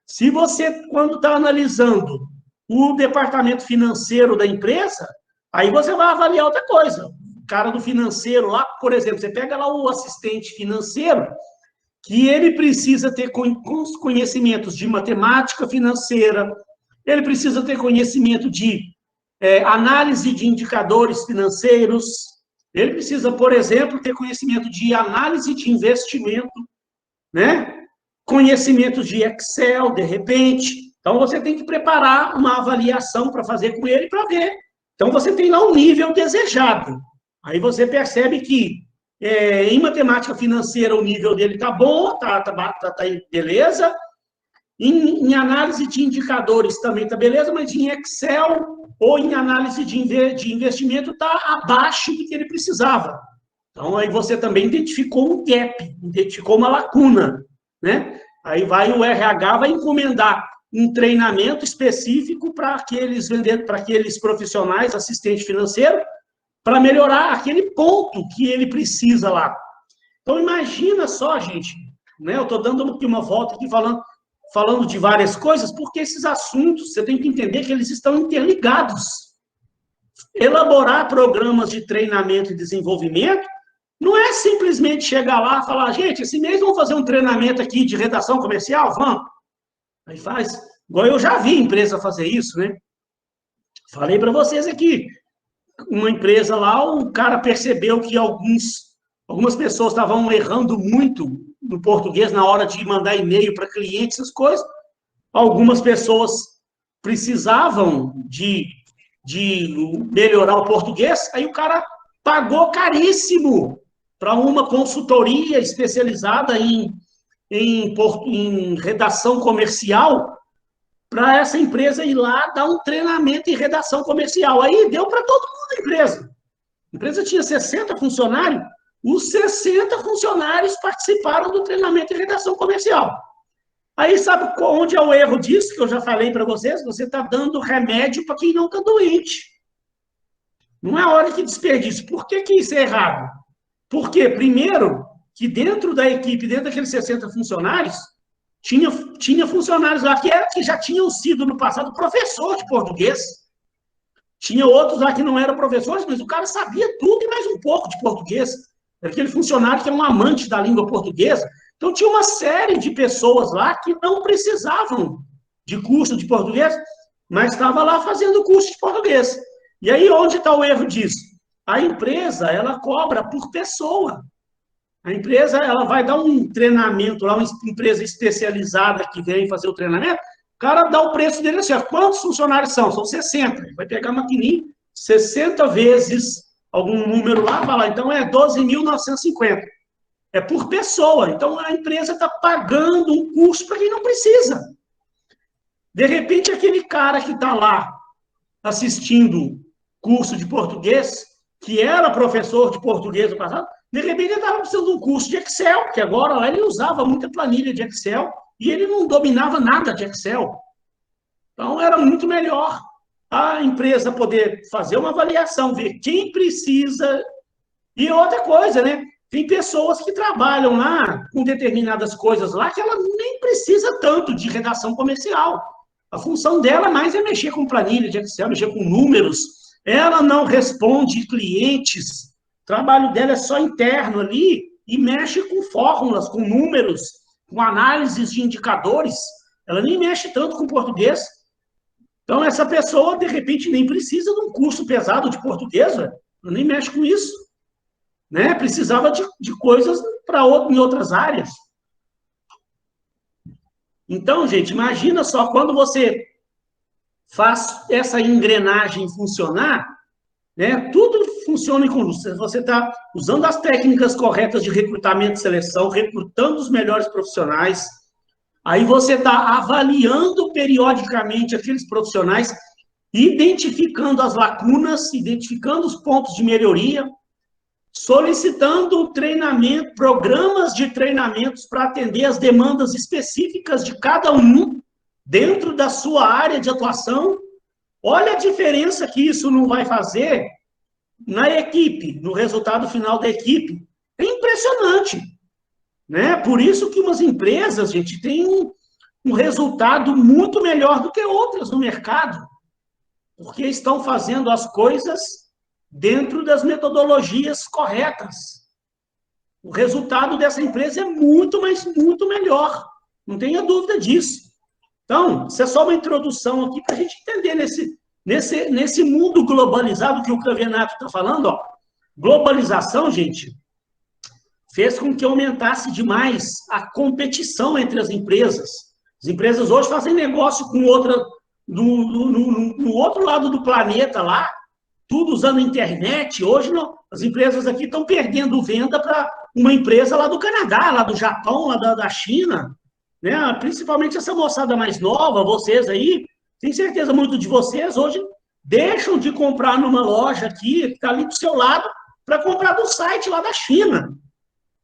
Se você, quando está analisando o departamento financeiro da empresa, aí você vai avaliar outra coisa. O cara do financeiro lá, por exemplo, você pega lá o assistente financeiro, que ele precisa ter conhecimentos de matemática financeira, ele precisa ter conhecimento de análise de indicadores financeiros, ele precisa, por exemplo, ter conhecimento de análise de investimento, né? Conhecimento de Excel, de repente. Então, você tem que preparar uma avaliação para fazer com ele para ver. Então, você tem lá um nível desejado. Aí você percebe que em matemática financeira o nível dele está bom, tá beleza. Em análise de indicadores também está beleza, mas em Excel ou em análise de investimento está abaixo do que ele precisava. Então, aí você também identificou um gap, identificou uma lacuna, né? Aí o RH vai encomendar um treinamento específico para aqueles profissionais, assistente financeiro, para melhorar aquele ponto que ele precisa lá. Então, imagina só, gente, né? Eu estou dando aqui uma volta aqui falando de várias coisas, porque esses assuntos, você tem que entender que eles estão interligados. Elaborar programas de treinamento e desenvolvimento não é simplesmente chegar lá e falar, gente, esse mês vamos fazer um treinamento aqui de redação comercial? Vamos. Aí faz. Igual eu já vi empresa fazer isso, né? Falei para vocês aqui. Uma empresa lá, o cara percebeu que algumas pessoas estavam errando muito no português na hora de mandar e-mail para clientes, essas coisas. Algumas pessoas precisavam de melhorar o português, aí o cara pagou caríssimo para uma consultoria especializada em redação comercial para essa empresa ir lá dar um treinamento em redação comercial. Aí deu para todo mundo a empresa. A empresa tinha 60 funcionários, os 60 funcionários participaram do treinamento em redação comercial. Aí sabe onde é o erro disso, que eu já falei para vocês? Você está dando remédio para quem não está doente. Não é hora que desperdício. Por que isso é errado? Porque, primeiro, que dentro da equipe, dentro daqueles 60 funcionários, tinha funcionários lá que já tinham sido, no passado, professor de português. Tinha outros lá que não eram professores, mas o cara sabia tudo e mais um pouco de português. Era aquele funcionário que é um amante da língua portuguesa. Então, tinha uma série de pessoas lá que não precisavam de curso de português, mas estava lá fazendo curso de português. E aí, onde está o erro disso? A empresa, ela cobra por pessoa. A empresa, ela vai dar um treinamento lá, uma empresa especializada que vem fazer o treinamento, o cara dá o preço dele assim, ó, quantos funcionários são? São 60. Ele vai pegar a maquininha, 60 vezes algum número lá, vai lá, então é 12.950. É por pessoa. Então, a empresa está pagando um curso para quem não precisa. De repente, aquele cara que está lá assistindo curso de português, que era professor de português no passado, de repente ele estava precisando de um curso de Excel, que agora lá ele usava muita planilha de Excel, e ele não dominava nada de Excel. Então, era muito melhor a empresa poder fazer uma avaliação, ver quem precisa. E outra coisa, né? Tem pessoas que trabalham lá com determinadas coisas lá que ela nem precisa tanto de redação comercial. A função dela mais é mexer com planilha de Excel, mexer com números. Ela não responde clientes. O trabalho dela é só interno ali e mexe com fórmulas, com números, com análises de indicadores. Ela nem mexe tanto com português. Então, essa pessoa, de repente, nem precisa de um curso pesado de português, ela nem mexe com isso. Né? Precisava de coisas em outras áreas. Então, gente, imagina só, quando você faz essa engrenagem funcionar, né, tudo funciona em conjunto. Você está usando as técnicas corretas de recrutamento e seleção, recrutando os melhores profissionais, aí você está avaliando periodicamente aqueles profissionais, identificando as lacunas, identificando os pontos de melhoria, solicitando treinamento, programas de treinamentos para atender as demandas específicas de cada um dentro da sua área de atuação. Olha a diferença que isso não vai fazer na equipe, no resultado final da equipe. É impressionante, né? Por isso que umas empresas, gente, têm um resultado muito melhor do que outras no mercado, porque estão fazendo as coisas dentro das metodologias corretas. O resultado dessa empresa é muito, mas muito melhor. Não tenha dúvida disso. Então, isso é só uma introdução aqui para a gente entender nesse mundo globalizado que o Cravienato está falando. Ó. Globalização, gente, fez com que aumentasse demais a competição entre as empresas. As empresas hoje fazem negócio com outra, no outro lado do planeta lá, tudo usando a internet. Hoje, não, as empresas aqui estão perdendo venda para uma empresa lá do Canadá, lá do Japão, lá da China, né? Principalmente essa moçada mais nova, vocês aí, tenho certeza, muito de vocês hoje deixam de comprar numa loja aqui, que está ali do seu lado, para comprar do site lá da China.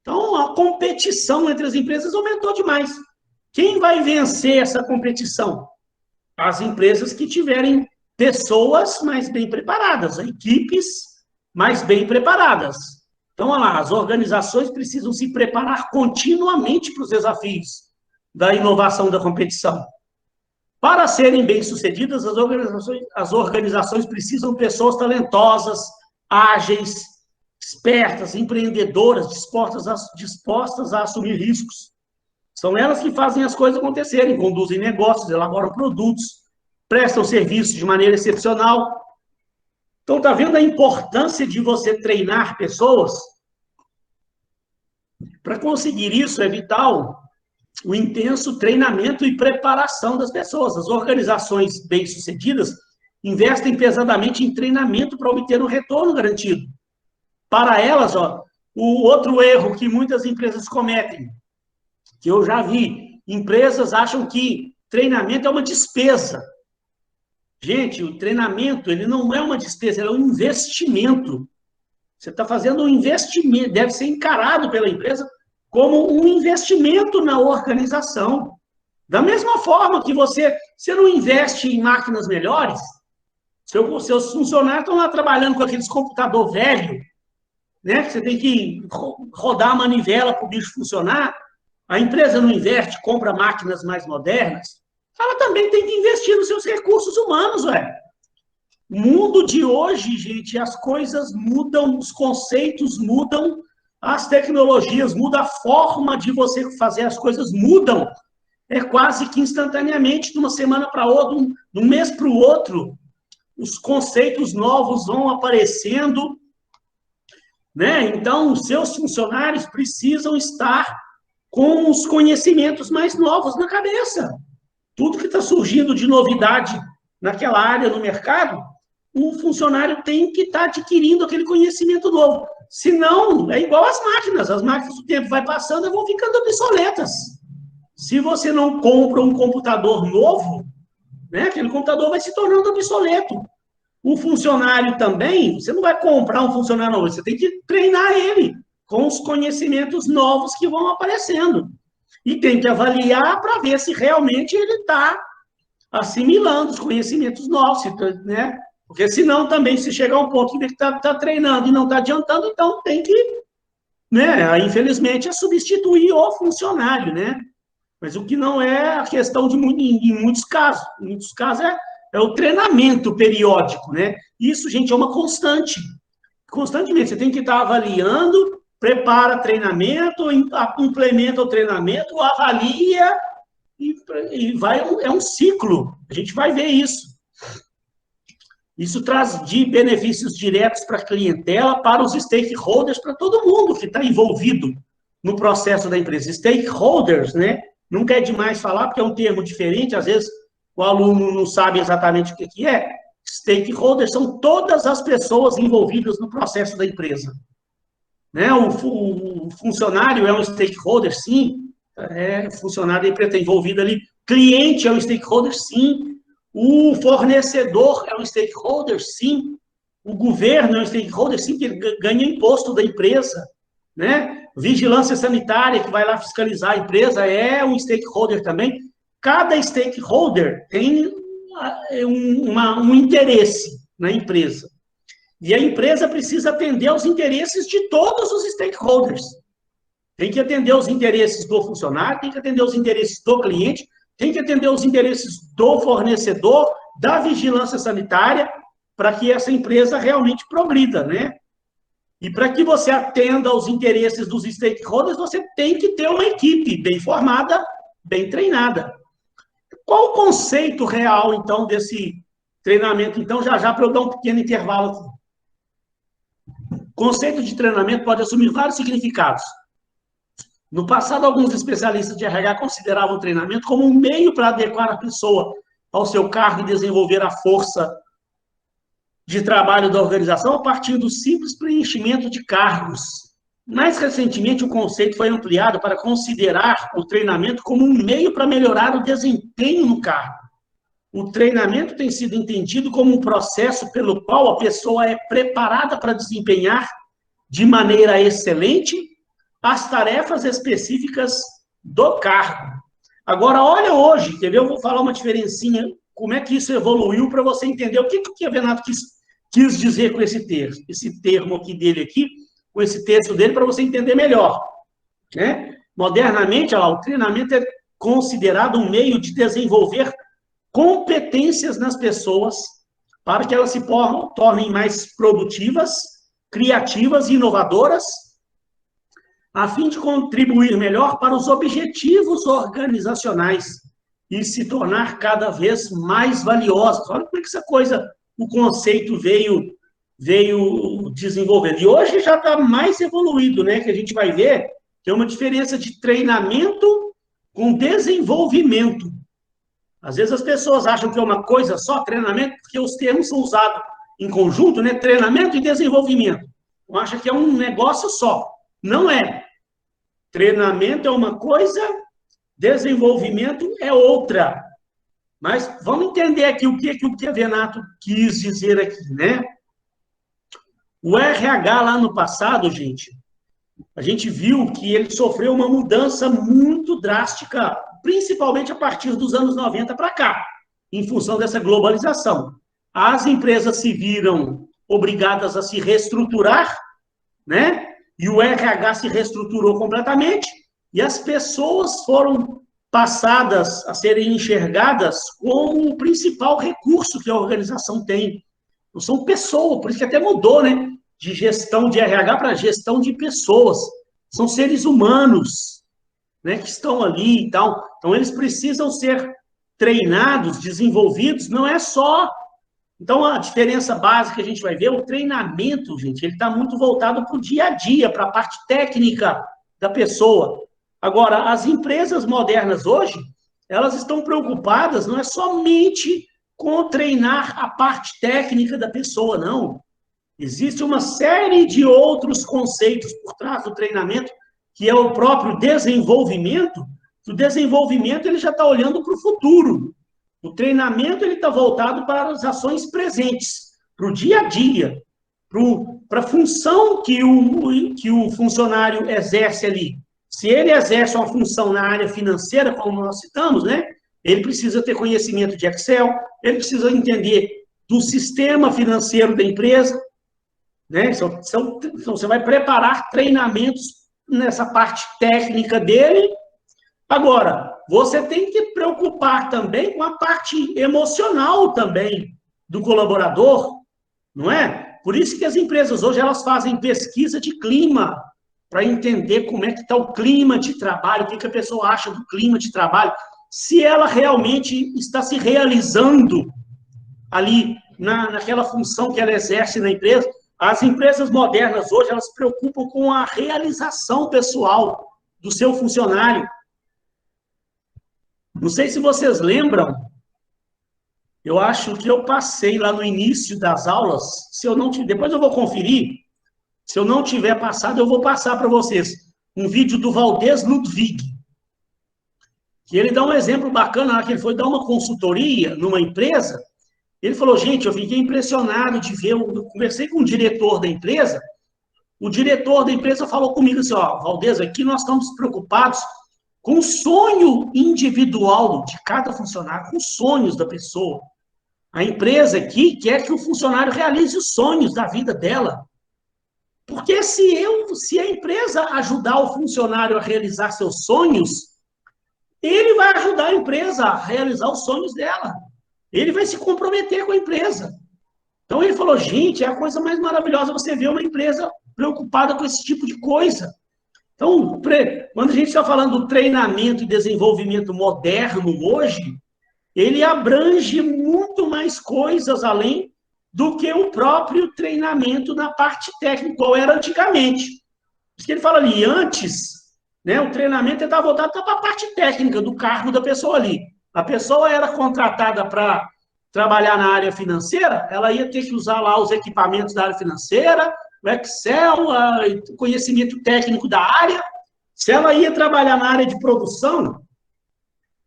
Então, a competição entre as empresas aumentou demais. Quem vai vencer essa competição? As empresas que tiverem pessoas mais bem preparadas, equipes mais bem preparadas. Então, olha lá, as organizações precisam se preparar continuamente para os desafios da inovação da competição. Para serem bem-sucedidas, as organizações precisam de pessoas talentosas, ágeis, espertas, empreendedoras, dispostas a assumir riscos. São elas que fazem as coisas acontecerem, conduzem negócios, elaboram produtos, prestam serviços de maneira excepcional. Então, está vendo a importância de você treinar pessoas? Para conseguir isso, é vital o intenso treinamento e preparação das pessoas. As organizações bem-sucedidas investem pesadamente em treinamento para obter um retorno garantido. Para elas, ó, o outro erro que muitas empresas cometem, que eu já vi, empresas acham que treinamento é uma despesa. Gente, o treinamento, ele não é uma despesa, ele é um investimento. Você está fazendo um investimento, deve ser encarado pela empresa como um investimento na organização. Da mesma forma que você não investe em máquinas melhores, seus funcionários estão lá trabalhando com aqueles computador velho, né, que você tem que rodar a manivela para o bicho funcionar, a empresa não investe, compra máquinas mais modernas, ela também tem que investir nos seus recursos humanos, velho. O mundo de hoje, gente, as coisas mudam, os conceitos mudam, as tecnologias mudam, a forma de você fazer as coisas mudam. É quase que instantaneamente, de uma semana para outra, de um mês para o outro, os conceitos novos vão aparecendo, né? Então, os seus funcionários precisam estar com os conhecimentos mais novos na cabeça. Tudo que está surgindo de novidade naquela área no mercado, o funcionário tem que estar adquirindo aquele conhecimento novo. Senão, é igual às máquinas. As máquinas, o tempo vai passando e vão ficando obsoletas. Se você não compra um computador novo, né, aquele computador vai se tornando obsoleto. O funcionário também, você não vai comprar um funcionário novo, você tem que treinar ele com os conhecimentos novos que vão aparecendo. E tem que avaliar para ver se realmente ele está assimilando os conhecimentos novos, né? Porque senão também, se chegar a um ponto que está treinando e não está adiantando, então tem que, né, infelizmente, substituir o funcionário, né? Mas o que não é a questão em muitos casos. Em muitos casos é o treinamento periódico, né? Isso, gente, é uma constante. Constantemente, você tem que estar avaliando, prepara treinamento, implementa o treinamento, avalia e vai, é um ciclo. A gente vai ver isso. Isso traz de benefícios diretos para a clientela, para os stakeholders, para todo mundo que está envolvido no processo da empresa. Stakeholders, né? Nunca é demais falar, porque é um termo diferente, às vezes o aluno não sabe exatamente o que é. Stakeholders são todas as pessoas envolvidas no processo da empresa. Né? O funcionário é um stakeholder, sim. O funcionário está envolvido ali. Cliente é um stakeholder, sim. O fornecedor é um stakeholder, sim. O governo é um stakeholder, sim, que ele ganha imposto da empresa. Né? Vigilância sanitária, que vai lá fiscalizar a empresa, é um stakeholder também. Cada stakeholder tem um interesse na empresa. E a empresa precisa atender aos interesses de todos os stakeholders. Tem que atender os interesses do funcionário, tem que atender os interesses do cliente, tem que atender os interesses do fornecedor, da vigilância sanitária, para que essa empresa realmente progrida, né? E para que você atenda aos interesses dos stakeholders, você tem que ter uma equipe bem formada, bem treinada. Qual o conceito real, então, desse treinamento? Então, já para eu dar um pequeno intervalo aqui. O conceito de treinamento pode assumir vários significados. No passado, alguns especialistas de RH consideravam o treinamento como um meio para adequar a pessoa ao seu cargo e desenvolver a força de trabalho da organização a partir do simples preenchimento de cargos. Mais recentemente, o conceito foi ampliado para considerar o treinamento como um meio para melhorar o desempenho no cargo. O treinamento tem sido entendido como um processo pelo qual a pessoa é preparada para desempenhar de maneira excelente as tarefas específicas do cargo. Agora, olha hoje, quer ver? Eu vou falar uma diferencinha, como é que isso evoluiu para você entender o que o Renato quis dizer com esse termo aqui dele aqui, com esse texto dele, para você entender melhor. Né? Modernamente, olha lá, o treinamento é considerado um meio de desenvolver competências nas pessoas para que elas se tornem mais produtivas, criativas e inovadoras, a fim de contribuir melhor para os objetivos organizacionais e se tornar cada vez mais valiosas. Olha como é que essa coisa, o conceito veio desenvolvendo. E hoje já está mais evoluído, né? Que a gente vai ver, tem uma diferença de treinamento com desenvolvimento. Às vezes as pessoas acham que é uma coisa só, treinamento, porque os termos são usados em conjunto, né? Treinamento e desenvolvimento. Então, acha que é um negócio só. Não é. Treinamento é uma coisa, desenvolvimento é outra. Mas vamos entender aqui o que a Venato quis dizer aqui, né? O RH lá no passado, gente, a gente viu que ele sofreu uma mudança muito drástica, principalmente a partir dos anos 90 para cá, em função dessa globalização. As empresas se viram obrigadas a se reestruturar, né? E o RH se reestruturou completamente, e as pessoas foram passadas a serem enxergadas como o principal recurso que a organização tem. Não são pessoas, por isso que até mudou, né? De gestão de RH para gestão de pessoas. São seres humanos, né, que estão ali e tal. Então, eles precisam ser treinados, desenvolvidos, não é só... Então, a diferença básica que a gente vai ver, o treinamento, gente, ele está muito voltado para o dia a dia, para a parte técnica da pessoa. Agora, as empresas modernas hoje, elas estão preocupadas, não é somente com treinar a parte técnica da pessoa, não. Existe uma série de outros conceitos por trás do treinamento, que é o próprio desenvolvimento. O desenvolvimento ele já está olhando para o futuro. O treinamento ele está voltado para as ações presentes, para o dia a dia, para a função que o funcionário exerce ali. Se ele exerce uma função na área financeira, como nós citamos, né? Ele precisa ter conhecimento de Excel, ele precisa entender do sistema financeiro da empresa, né? Então, você vai preparar treinamentos nessa parte técnica dele. Agora, você tem que preocupar também com a parte emocional também do colaborador, não é? Por isso que as empresas hoje elas fazem pesquisa de clima, para entender como é que está o clima de trabalho, o que a pessoa acha do clima de trabalho, se ela realmente está se realizando ali naquela função que ela exerce na empresa. As empresas modernas hoje, elas se preocupam com a realização pessoal do seu funcionário. Não sei se vocês lembram, eu acho que eu passei lá no início das aulas, se eu não depois eu vou conferir, se eu não tiver passado, eu vou passar para vocês um vídeo do Valdez Ludwig, que ele dá um exemplo bacana, que ele foi dar uma consultoria numa empresa. Ele falou, gente, eu fiquei impressionado de ver, eu conversei com o diretor da empresa, o diretor da empresa falou comigo assim, ó, Valdez, aqui nós estamos preocupados com o sonho individual de cada funcionário, com os sonhos da pessoa. A empresa aqui quer que o funcionário realize os sonhos da vida dela. Porque se a empresa ajudar o funcionário a realizar seus sonhos, ele vai ajudar a empresa a realizar os sonhos dela. Ele vai se comprometer com a empresa. Então, ele falou, gente, é a coisa mais maravilhosa você ver uma empresa preocupada com esse tipo de coisa. Então, quando a gente está falando do treinamento e desenvolvimento moderno hoje, ele abrange muito mais coisas além do que o próprio treinamento na parte técnica, qual era antigamente. Por isso que ele fala ali, antes, né, o treinamento estava voltado para a parte técnica do cargo da pessoa ali. A pessoa era contratada para trabalhar na área financeira, ela ia ter que usar lá os equipamentos da área financeira, o Excel, o conhecimento técnico da área. Se ela ia trabalhar na área de produção,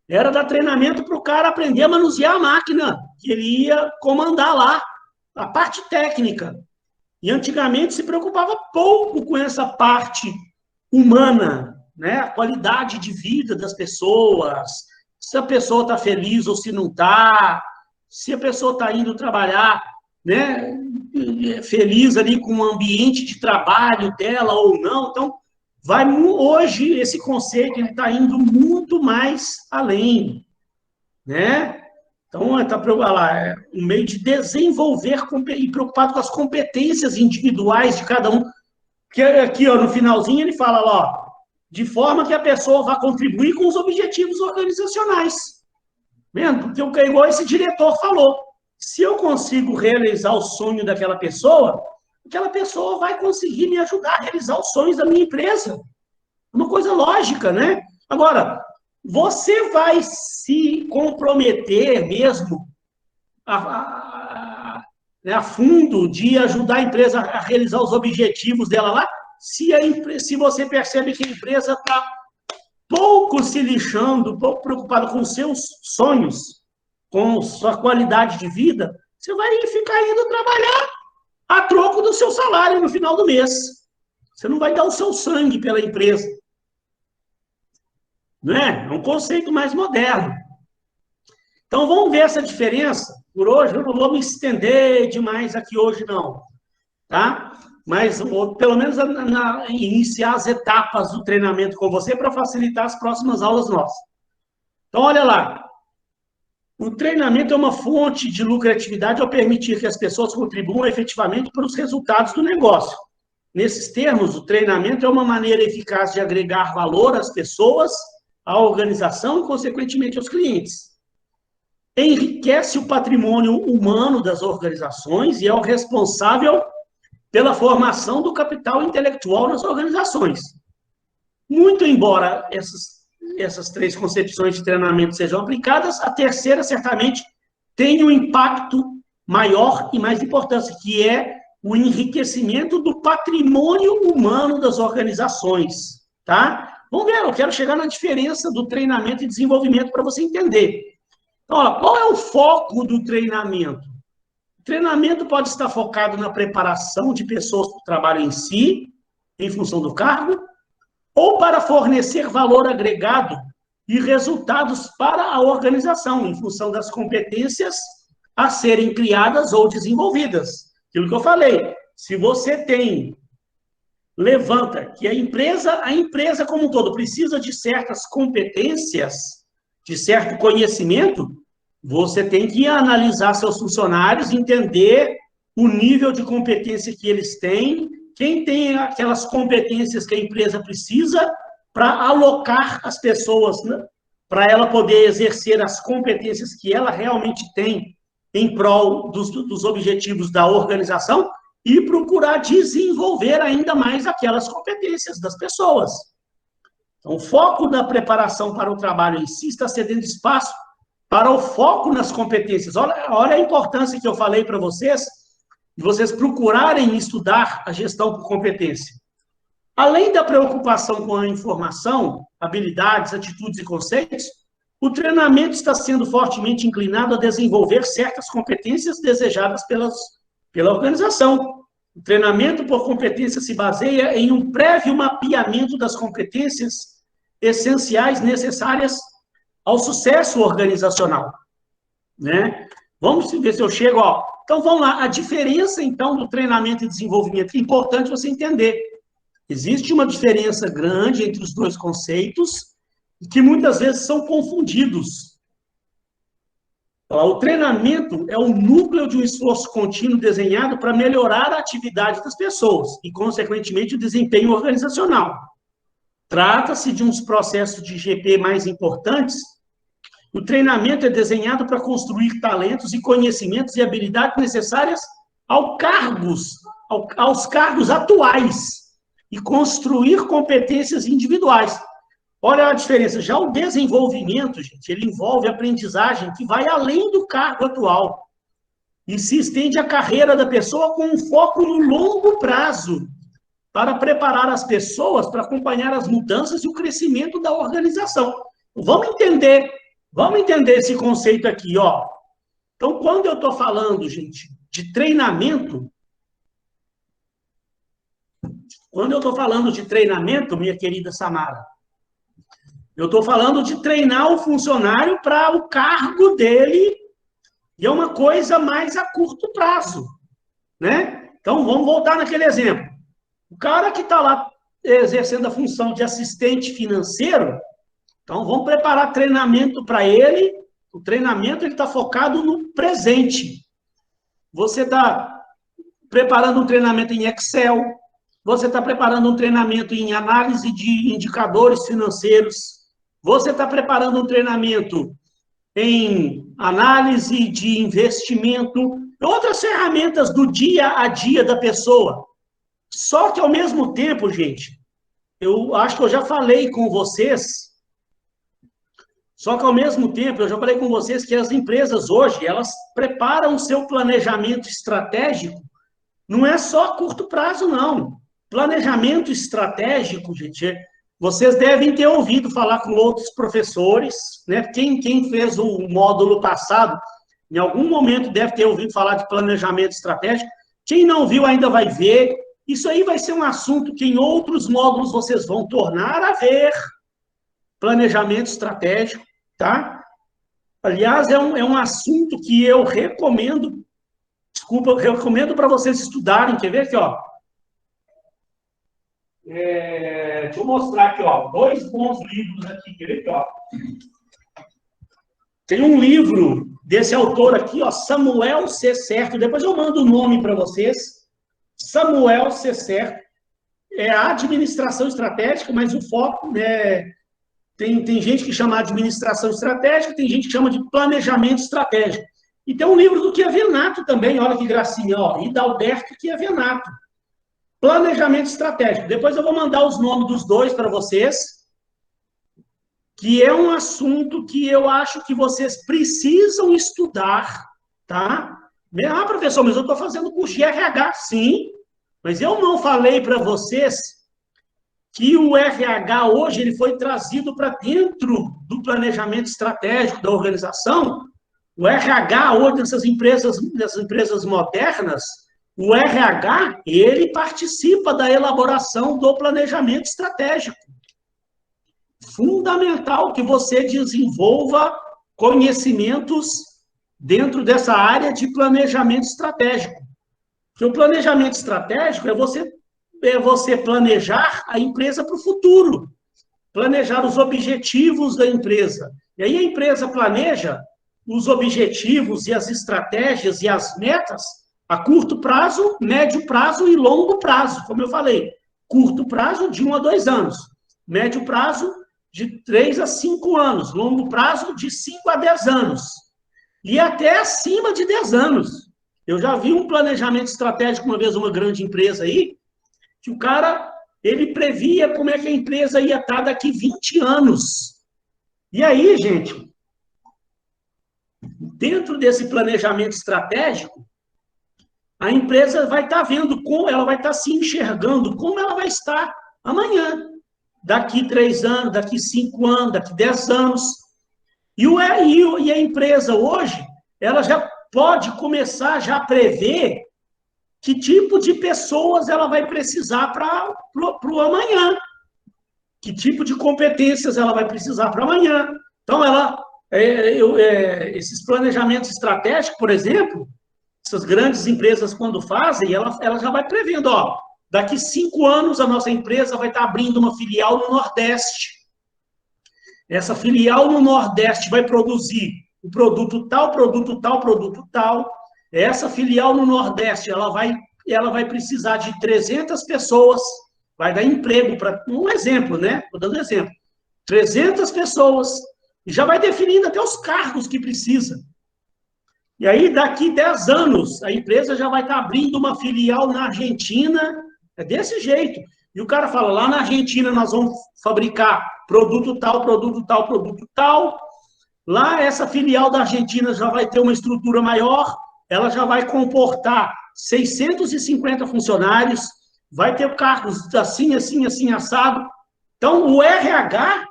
era dar treinamento para o cara aprender a manusear a máquina, que ele ia comandar lá, a parte técnica. E antigamente se preocupava pouco com essa parte humana, né? A qualidade de vida das pessoas, se a pessoa está feliz ou se não está, se a pessoa está indo trabalhar, né, feliz ali com o ambiente de trabalho dela ou não. Então, hoje esse conceito está indo muito mais além, né? Então, está um meio de desenvolver e preocupado com as competências individuais de cada um. Que aqui, ó, no finalzinho, ele fala, ó, de forma que a pessoa vá contribuir com os objetivos organizacionais. Vendo? Porque, igual esse diretor falou, se eu consigo realizar o sonho daquela pessoa vai conseguir me ajudar a realizar os sonhos da minha empresa. Uma coisa lógica, né? Agora, você vai se comprometer mesmo a fundo de ajudar a empresa a realizar os objetivos dela lá, se você percebe que a empresa está pouco se lixando, pouco preocupada com os seus sonhos, com sua qualidade de vida, você vai ficar indo trabalhar a troco do seu salário no final do mês. Você não vai dar o seu sangue pela empresa. Não é? É um conceito mais moderno. Então, vamos ver essa diferença. Por hoje, eu não vou me estender demais aqui hoje, não. Tá? Mas, pelo menos, iniciar as etapas do treinamento com você para facilitar as próximas aulas nossas. Então, olha lá. O treinamento é uma fonte de lucratividade ao permitir que as pessoas contribuam efetivamente para os resultados do negócio. Nesses termos, o treinamento é uma maneira eficaz de agregar valor às pessoas, à organização e, consequentemente, aos clientes. Enriquece o patrimônio humano das organizações e é o responsável pela formação do capital intelectual nas organizações. Muito embora essas três concepções de treinamento sejam aplicadas, a terceira, certamente, tem um impacto maior e mais importante, que é o enriquecimento do patrimônio humano das organizações, tá? Vamos ver, eu quero chegar na diferença do treinamento e desenvolvimento para você entender. Então, olha, qual é o foco do treinamento? O treinamento pode estar focado na preparação de pessoas para o trabalho em si, em função do cargo, ou para fornecer valor agregado e resultados para a organização, em função das competências a serem criadas ou desenvolvidas. Aquilo que eu falei, se você levanta que a empresa como um todo precisa de certas competências, de certo conhecimento, você tem que analisar seus funcionários, entender o nível de competência que eles têm, quem tem aquelas competências que a empresa precisa para alocar as pessoas, né, para ela poder exercer as competências que ela realmente tem em prol dos objetivos da organização e procurar desenvolver ainda mais aquelas competências das pessoas. Então, o foco da preparação para o trabalho em si está cedendo espaço para o foco nas competências. Olha a importância que eu falei para vocês, de vocês procurarem estudar a gestão por competência. Além da preocupação com a informação, habilidades, atitudes e conceitos, o treinamento está sendo fortemente inclinado a desenvolver certas competências desejadas pela organização. O treinamento por competência se baseia em um prévio mapeamento das competências essenciais necessárias ao sucesso organizacional, né? Vamos ver se eu chego, ó. Então, vamos lá. A diferença, então, do treinamento e desenvolvimento, é importante você entender. Existe uma diferença grande entre os dois conceitos, que muitas vezes são confundidos. O treinamento é o núcleo de um esforço contínuo desenhado para melhorar a atividade das pessoas e, consequentemente, o desempenho organizacional. Trata-se de uns processos de GP mais importantes. O treinamento é desenhado para construir talentos e conhecimentos e habilidades necessárias aos cargos atuais e construir competências individuais. Olha a diferença. Já o desenvolvimento, gente, ele envolve aprendizagem que vai além do cargo atual e se estende à carreira da pessoa com um foco no longo prazo para preparar as pessoas para acompanhar as mudanças e o crescimento da organização. Vamos entender esse conceito aqui, ó. Então, quando eu estou falando, gente, de treinamento, minha querida Samara, eu estou falando de treinar o funcionário para o cargo dele, e é uma coisa mais a curto prazo, né? Então, vamos voltar naquele exemplo. O cara que está lá exercendo a função de assistente financeiro, então vamos preparar treinamento para ele. O treinamento está focado no presente. Você está preparando um treinamento em Excel, você está preparando um treinamento em análise de indicadores financeiros, você está preparando um treinamento em análise de investimento, outras ferramentas do dia a dia da pessoa. Só que, ao mesmo tempo, gente, eu acho que eu já falei com vocês, que as empresas hoje, elas preparam o seu planejamento estratégico, não é só a curto prazo, não. Planejamento estratégico, gente, vocês devem ter ouvido falar com outros professores, né? Quem fez o módulo passado, em algum momento deve ter ouvido falar de planejamento estratégico. Quem não viu ainda vai ver. Isso aí vai ser um assunto que em outros módulos vocês vão tornar a ver. Planejamento estratégico, tá? Aliás, é um assunto que eu recomendo, eu recomendo para vocês estudarem. Quer ver aqui, ó? Deixa eu mostrar aqui, ó, 2 bons livros aqui, quer ver aqui, ó. Tem um livro desse autor aqui, ó, Samuel C. Certo, depois eu mando o nome para vocês. Samuel C. Certo, é a administração estratégica, mas o foco, né, tem gente que chama de administração estratégica, tem gente que chama de planejamento estratégico. E tem um livro do Chiavenato também, olha que gracinha, ó, Hidalberto Chiavenato. Planejamento estratégico. Depois eu vou mandar os nomes dos dois para vocês, que é um assunto que eu acho que vocês precisam estudar, tá? Ah, professor, mas eu estou fazendo curso de RH. Sim, mas eu não falei para vocês que o RH hoje ele foi trazido para dentro do planejamento estratégico da organização. O RH hoje, nessas empresas modernas, o RH, ele participa da elaboração do planejamento estratégico. Fundamental que você desenvolva conhecimentos dentro dessa área de planejamento estratégico. Porque o planejamento estratégico é você planejar a empresa para o futuro, planejar os objetivos da empresa. E aí a empresa planeja os objetivos e as estratégias e as metas a curto prazo, médio prazo e longo prazo, como eu falei. Curto prazo, de 1 a 2 anos. Médio prazo, de 3 a 5 anos. Longo prazo, de 5 a 10 anos. E até acima de 10 anos. Eu já vi um planejamento estratégico, uma vez, uma grande empresa aí, que o cara, ele previa como é que a empresa ia estar daqui 20 anos. E aí, gente, dentro desse planejamento estratégico, a empresa vai estar vendo como ela vai estar se enxergando, como ela vai estar amanhã, daqui 3 anos, daqui 5 anos, daqui 10 anos. E a empresa hoje, ela já pode começar já a prever que tipo de pessoas ela vai precisar para o amanhã, que tipo de competências ela vai precisar para amanhã. Então, esses planejamentos estratégicos, por exemplo, essas grandes empresas, quando fazem, ela já vai prevendo, ó, daqui 5 anos a nossa empresa vai estar abrindo uma filial no Nordeste. Essa filial no Nordeste vai produzir o produto tal, produto tal, produto tal. Essa filial no Nordeste, ela vai precisar de 300 pessoas, vai dar emprego para... Um exemplo, né? Estou dando um exemplo. 300 pessoas, e já vai definindo até os cargos que precisa. E aí, daqui 10 anos, a empresa já vai estar abrindo uma filial na Argentina, é desse jeito. E o cara fala, lá na Argentina nós vamos fabricar produto tal, produto tal, produto tal. Lá, essa filial da Argentina já vai ter uma estrutura maior, ela já vai comportar 650 funcionários, vai ter cargos assim, assim, assim, assado. Então, o RH,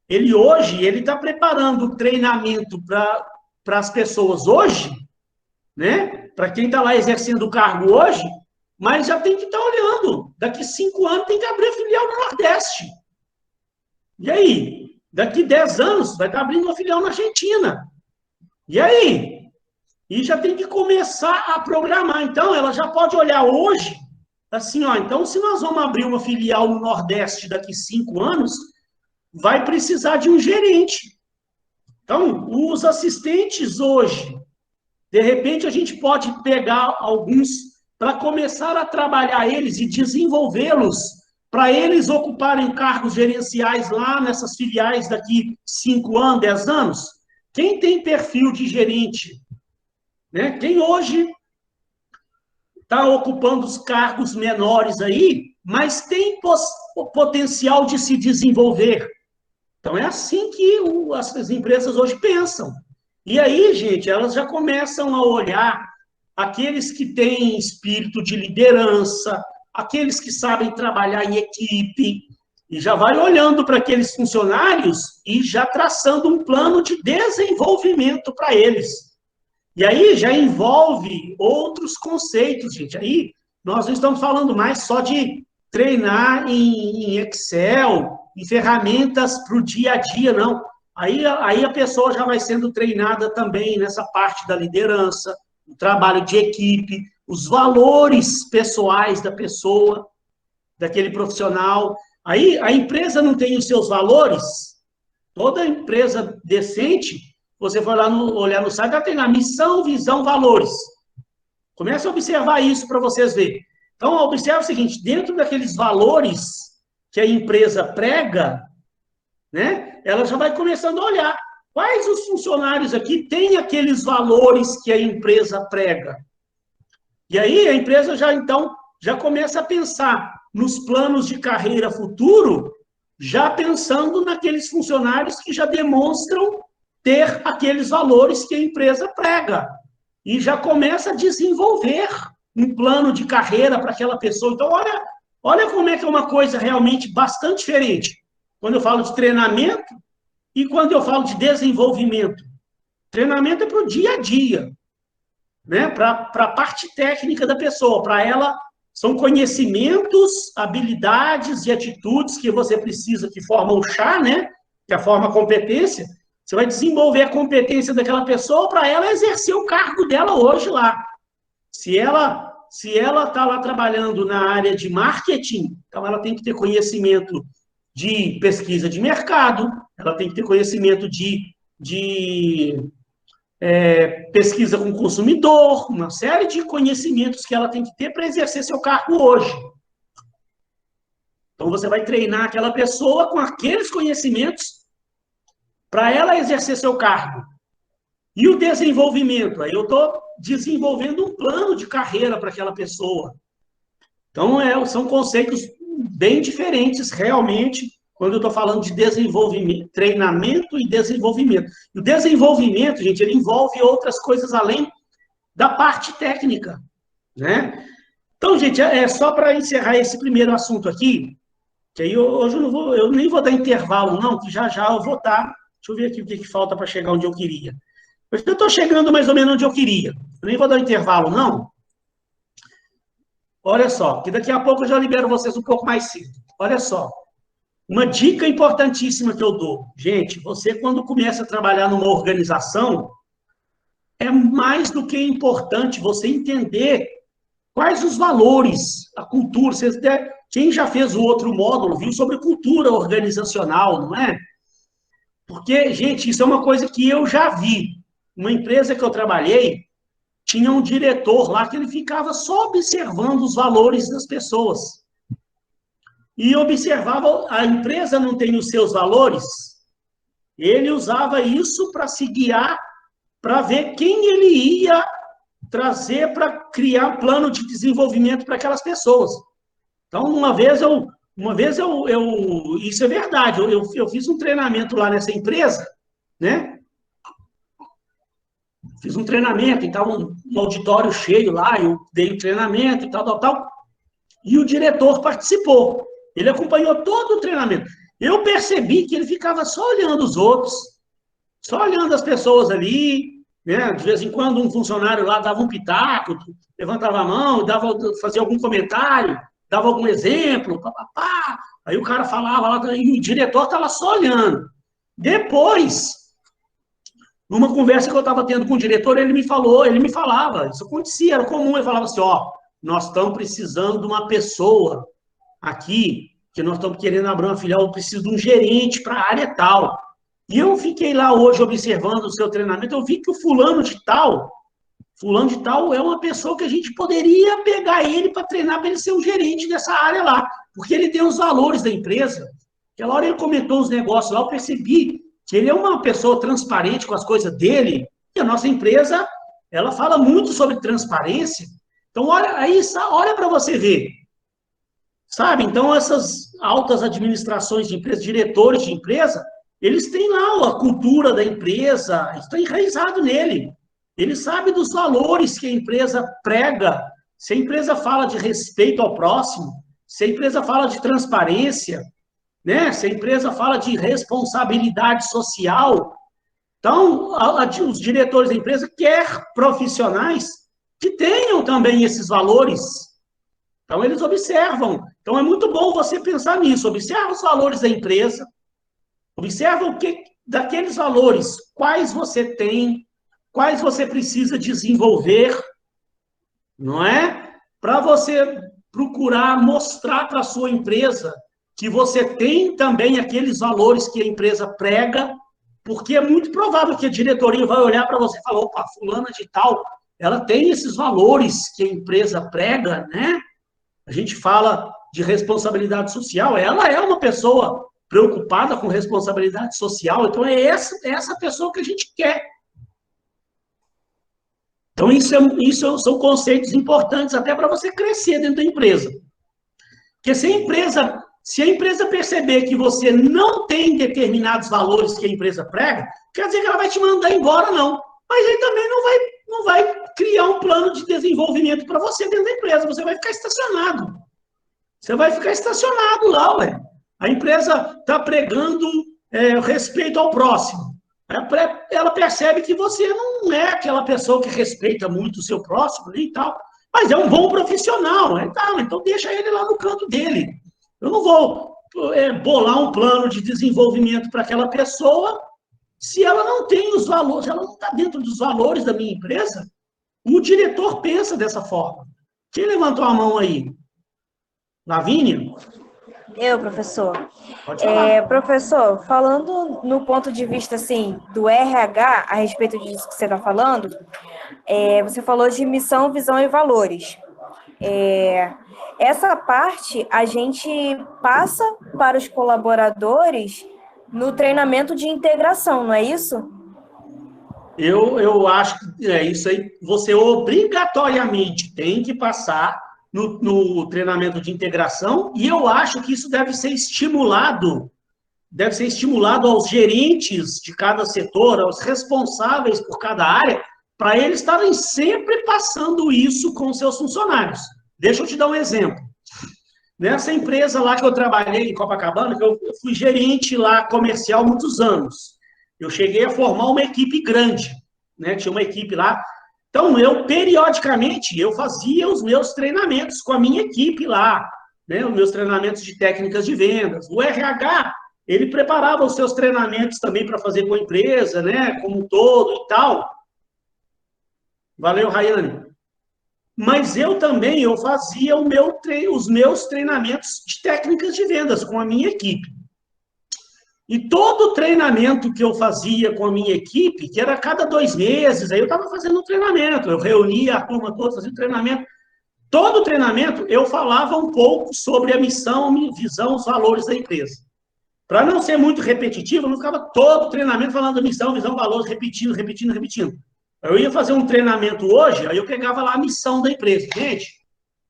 ele hoje, ele está preparando o treinamento para as pessoas hoje, né? Para quem está lá exercendo o cargo hoje, mas já tem que estar olhando. Daqui 5 anos tem que abrir a filial no Nordeste. E aí? Daqui 10 anos vai estar abrindo uma filial na Argentina. E aí? E já tem que começar a programar. Então, ela já pode olhar hoje, assim, ó, então, se nós vamos abrir uma filial no Nordeste daqui 5 anos, vai precisar de um gerente. Então, os assistentes hoje, de repente, a gente pode pegar alguns para começar a trabalhar eles e desenvolvê-los para eles ocuparem cargos gerenciais lá nessas filiais daqui 5 anos, 10 anos. Quem tem perfil de gerente, né? Quem hoje está ocupando os cargos menores aí, mas tem potencial de se desenvolver. Então, é assim que as empresas hoje pensam. E aí, gente, elas já começam a olhar aqueles que têm espírito de liderança, aqueles que sabem trabalhar em equipe. e já vai olhando para aqueles funcionários e já traçando um plano de desenvolvimento para eles. E aí já envolve outros conceitos, gente. Aí nós não estamos falando mais só de treinar em Excel, em ferramentas para o dia a dia, não. Aí a pessoa já vai sendo treinada também nessa parte da liderança, o trabalho de equipe, os valores pessoais da pessoa, daquele profissional. Aí a empresa não tem os seus valores, toda empresa decente, você vai lá olhar no site, ela tem lá missão, visão, valores. Comece a observar isso para vocês verem. Então, observe o seguinte, dentro daqueles valores que a empresa prega, né, ela já vai começando a olhar quais os funcionários aqui têm aqueles valores que a empresa prega. E aí a empresa já, então, já começa a pensar nos planos de carreira futuro, já pensando naqueles funcionários que já demonstram ter aqueles valores que a empresa prega. E já começa a desenvolver um plano de carreira para aquela pessoa. Então, olha como é que é uma coisa realmente bastante diferente. Quando eu falo de treinamento e quando eu falo de desenvolvimento. Treinamento é para o dia a dia, né? Para a parte técnica da pessoa. Para ela, são conhecimentos, habilidades e atitudes que você precisa, que formam o chá, né? Que forma a competência. Você vai desenvolver a competência daquela pessoa para ela exercer o cargo dela hoje lá. Se ela está lá trabalhando na área de marketing, então ela tem que ter conhecimento de pesquisa de mercado, ela tem que ter conhecimento de pesquisa com o consumidor, uma série de conhecimentos que ela tem que ter para exercer seu cargo hoje. Então, você vai treinar aquela pessoa com aqueles conhecimentos para ela exercer seu cargo. E o desenvolvimento? Aí eu estou desenvolvendo um plano de carreira para aquela pessoa. Então, são conceitos bem diferentes, realmente, quando eu estou falando de desenvolvimento, treinamento e desenvolvimento. E o desenvolvimento, gente, ele envolve outras coisas além da parte técnica, né? Então, gente, só para encerrar esse primeiro assunto aqui, que aí hoje eu nem vou dar intervalo, não, que já eu vou dar. Deixa eu ver aqui o que falta para chegar onde eu queria. Eu estou chegando mais ou menos onde eu queria. Eu nem vou dar intervalo, não. Olha só, que daqui a pouco eu já libero vocês um pouco mais cedo. Olha só. Uma dica importantíssima que eu dou. Gente, você quando começa a trabalhar numa organização, é mais do que importante você entender quais os valores, a cultura. Quem já fez o outro módulo viu sobre cultura organizacional, não é? Porque, gente, isso é uma coisa que eu já vi. Uma empresa que eu trabalhei, tinha um diretor lá que ele ficava só observando os valores das pessoas. E observava, a empresa não tem os seus valores, ele usava isso para se guiar, para ver quem ele ia trazer para criar um plano de desenvolvimento para aquelas pessoas. Então, uma vez isso é verdade, eu fiz um treinamento lá nessa empresa, né? Fiz um treinamento, então um auditório cheio lá, eu dei um treinamento e tal, e o diretor participou. Ele acompanhou todo o treinamento. Eu percebi que ele ficava só olhando os outros, só olhando as pessoas ali, né? De vez em quando um funcionário lá dava um pitaco, levantava a mão, fazia algum comentário, dava algum exemplo, papapá. Aí o cara falava lá, e o diretor estava só olhando. Depois, numa conversa que eu estava tendo com o diretor, ele me falava, isso acontecia, era comum, ele falava assim, nós estamos precisando de uma pessoa aqui, que nós estamos querendo abrir uma filial, eu preciso de um gerente para a área tal. E eu fiquei lá hoje observando o seu treinamento, eu vi que o fulano de tal é uma pessoa que a gente poderia pegar ele para treinar para ele ser um gerente dessa área lá, porque ele tem os valores da empresa. Aquela hora ele comentou os negócios lá, eu percebi que ele é uma pessoa transparente com as coisas dele, e a nossa empresa, ela fala muito sobre transparência. Então, olha para você ver. Sabe? Então, essas altas administrações de empresa, diretores de empresa, eles têm lá a cultura da empresa, está enraizado nele. Ele sabe dos valores que a empresa prega. Se a empresa fala de respeito ao próximo, se a empresa fala de transparência, né? Se a empresa fala de responsabilidade social, então, os diretores da empresa querem profissionais que tenham também esses valores. Então, eles observam. Então, é muito bom você pensar nisso. Observa os valores da empresa, observa o que daqueles valores, quais você tem, quais você precisa desenvolver, não é? Para você procurar mostrar para a sua empresa que você tem também aqueles valores que a empresa prega, porque é muito provável que a diretoria vai olhar para você e falar, opa, fulana de tal, ela tem esses valores que a empresa prega, né? A gente fala de responsabilidade social, ela é uma pessoa preocupada com responsabilidade social, então é essa pessoa que a gente quer. Então, isso são conceitos importantes até para você crescer dentro da empresa. Porque se a empresa perceber que você não tem determinados valores que a empresa prega, quer dizer que ela vai te mandar embora, não. Mas aí também não vai criar um plano de desenvolvimento para você dentro da empresa. Você vai ficar estacionado. Você vai ficar estacionado lá, ué. A empresa está pregando respeito ao próximo. Ela percebe que você não é aquela pessoa que respeita muito o seu próximo e tal, mas é um bom profissional. Então deixa ele lá no canto dele. Eu não vou bolar um plano de desenvolvimento para aquela pessoa se ela não tem os valores, ela não está dentro dos valores da minha empresa. O diretor pensa dessa forma. Quem levantou a mão aí? Lavínia? Eu, professor. Pode falar. Professor, falando no ponto de vista, assim, do RH, a respeito disso que você está falando, você falou de missão, visão e valores. Essa parte a gente passa para os colaboradores no treinamento de integração, não é isso? Eu acho que isso aí, você obrigatoriamente tem que passar no treinamento de integração, e eu acho que isso deve ser estimulado aos gerentes de cada setor, aos responsáveis por cada área, para eles estarem sempre passando isso com seus funcionários. Deixa eu te dar um exemplo. Nessa empresa lá que eu trabalhei em Copacabana, que eu fui gerente lá comercial há muitos anos, eu cheguei a formar uma equipe grande, né? Tinha uma equipe lá. Então, periodicamente, eu fazia os meus treinamentos com a minha equipe lá, né? Os meus treinamentos de técnicas de vendas. O RH, ele preparava os seus treinamentos também para fazer com a empresa, né? Como um todo e tal. Valeu, Rayane. Mas eu fazia os meus treinamentos de técnicas de vendas com a minha equipe. E todo treinamento que eu fazia com a minha equipe, que era a cada 2 meses, aí eu estava fazendo um treinamento, eu reunia a turma toda, fazia um treinamento. Todo treinamento eu falava um pouco sobre a missão, a minha visão, os valores da empresa. Para não ser muito repetitivo, eu não ficava todo treinamento falando da missão, visão, valores, repetindo. Eu ia fazer um treinamento hoje, aí eu pegava lá a missão da empresa. Gente,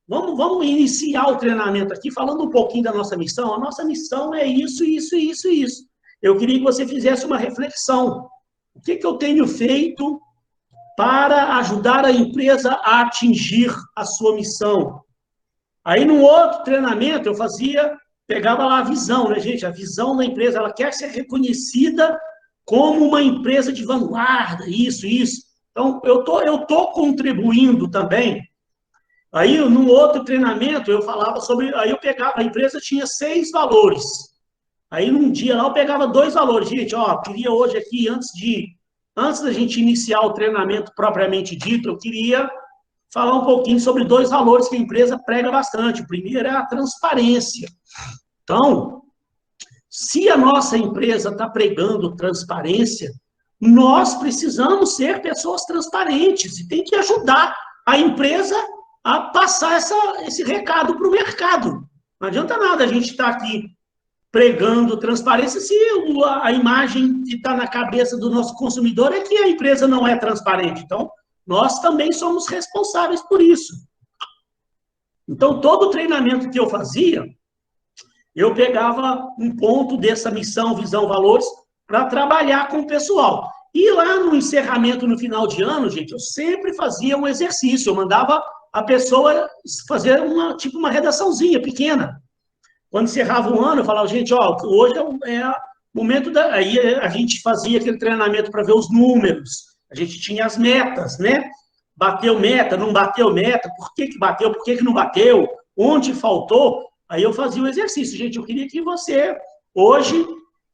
vamos iniciar o treinamento aqui falando um pouquinho da nossa missão. A nossa missão é isso. Eu queria que você fizesse uma reflexão. O que eu tenho feito para ajudar a empresa a atingir a sua missão? Aí, num outro treinamento, eu pegava lá a visão, né, gente? A visão da empresa, ela quer ser reconhecida como uma empresa de vanguarda, isso. Então, eu tô contribuindo também. Aí, num outro treinamento, eu falava sobre... Aí eu pegava... A empresa tinha 6 valores. Aí, num dia lá, eu pegava 2 valores. Gente, queria hoje aqui, antes da gente iniciar o treinamento propriamente dito, eu queria falar um pouquinho sobre 2 valores que a empresa prega bastante. O primeiro é a transparência. Então, se a nossa empresa está pregando transparência, nós precisamos ser pessoas transparentes e tem que ajudar a empresa a passar esse recado para o mercado. Não adianta nada a gente estar aqui pregando transparência se a imagem que está na cabeça do nosso consumidor é que a empresa não é transparente. Então, nós também somos responsáveis por isso. Então, todo treinamento que eu fazia, eu pegava um ponto dessa missão, visão, valores, para trabalhar com o pessoal. E lá no encerramento, no final de ano, gente, eu sempre fazia um exercício, eu mandava a pessoa fazer uma redaçãozinha pequena. Quando encerrava o ano, eu falava, gente, ó, hoje é o momento da... Aí a gente fazia aquele treinamento para ver os números, a gente tinha as metas, né? Bateu meta, não bateu meta, por que bateu, por que não bateu, onde faltou. Aí eu fazia o exercício. Gente, eu queria que você, hoje,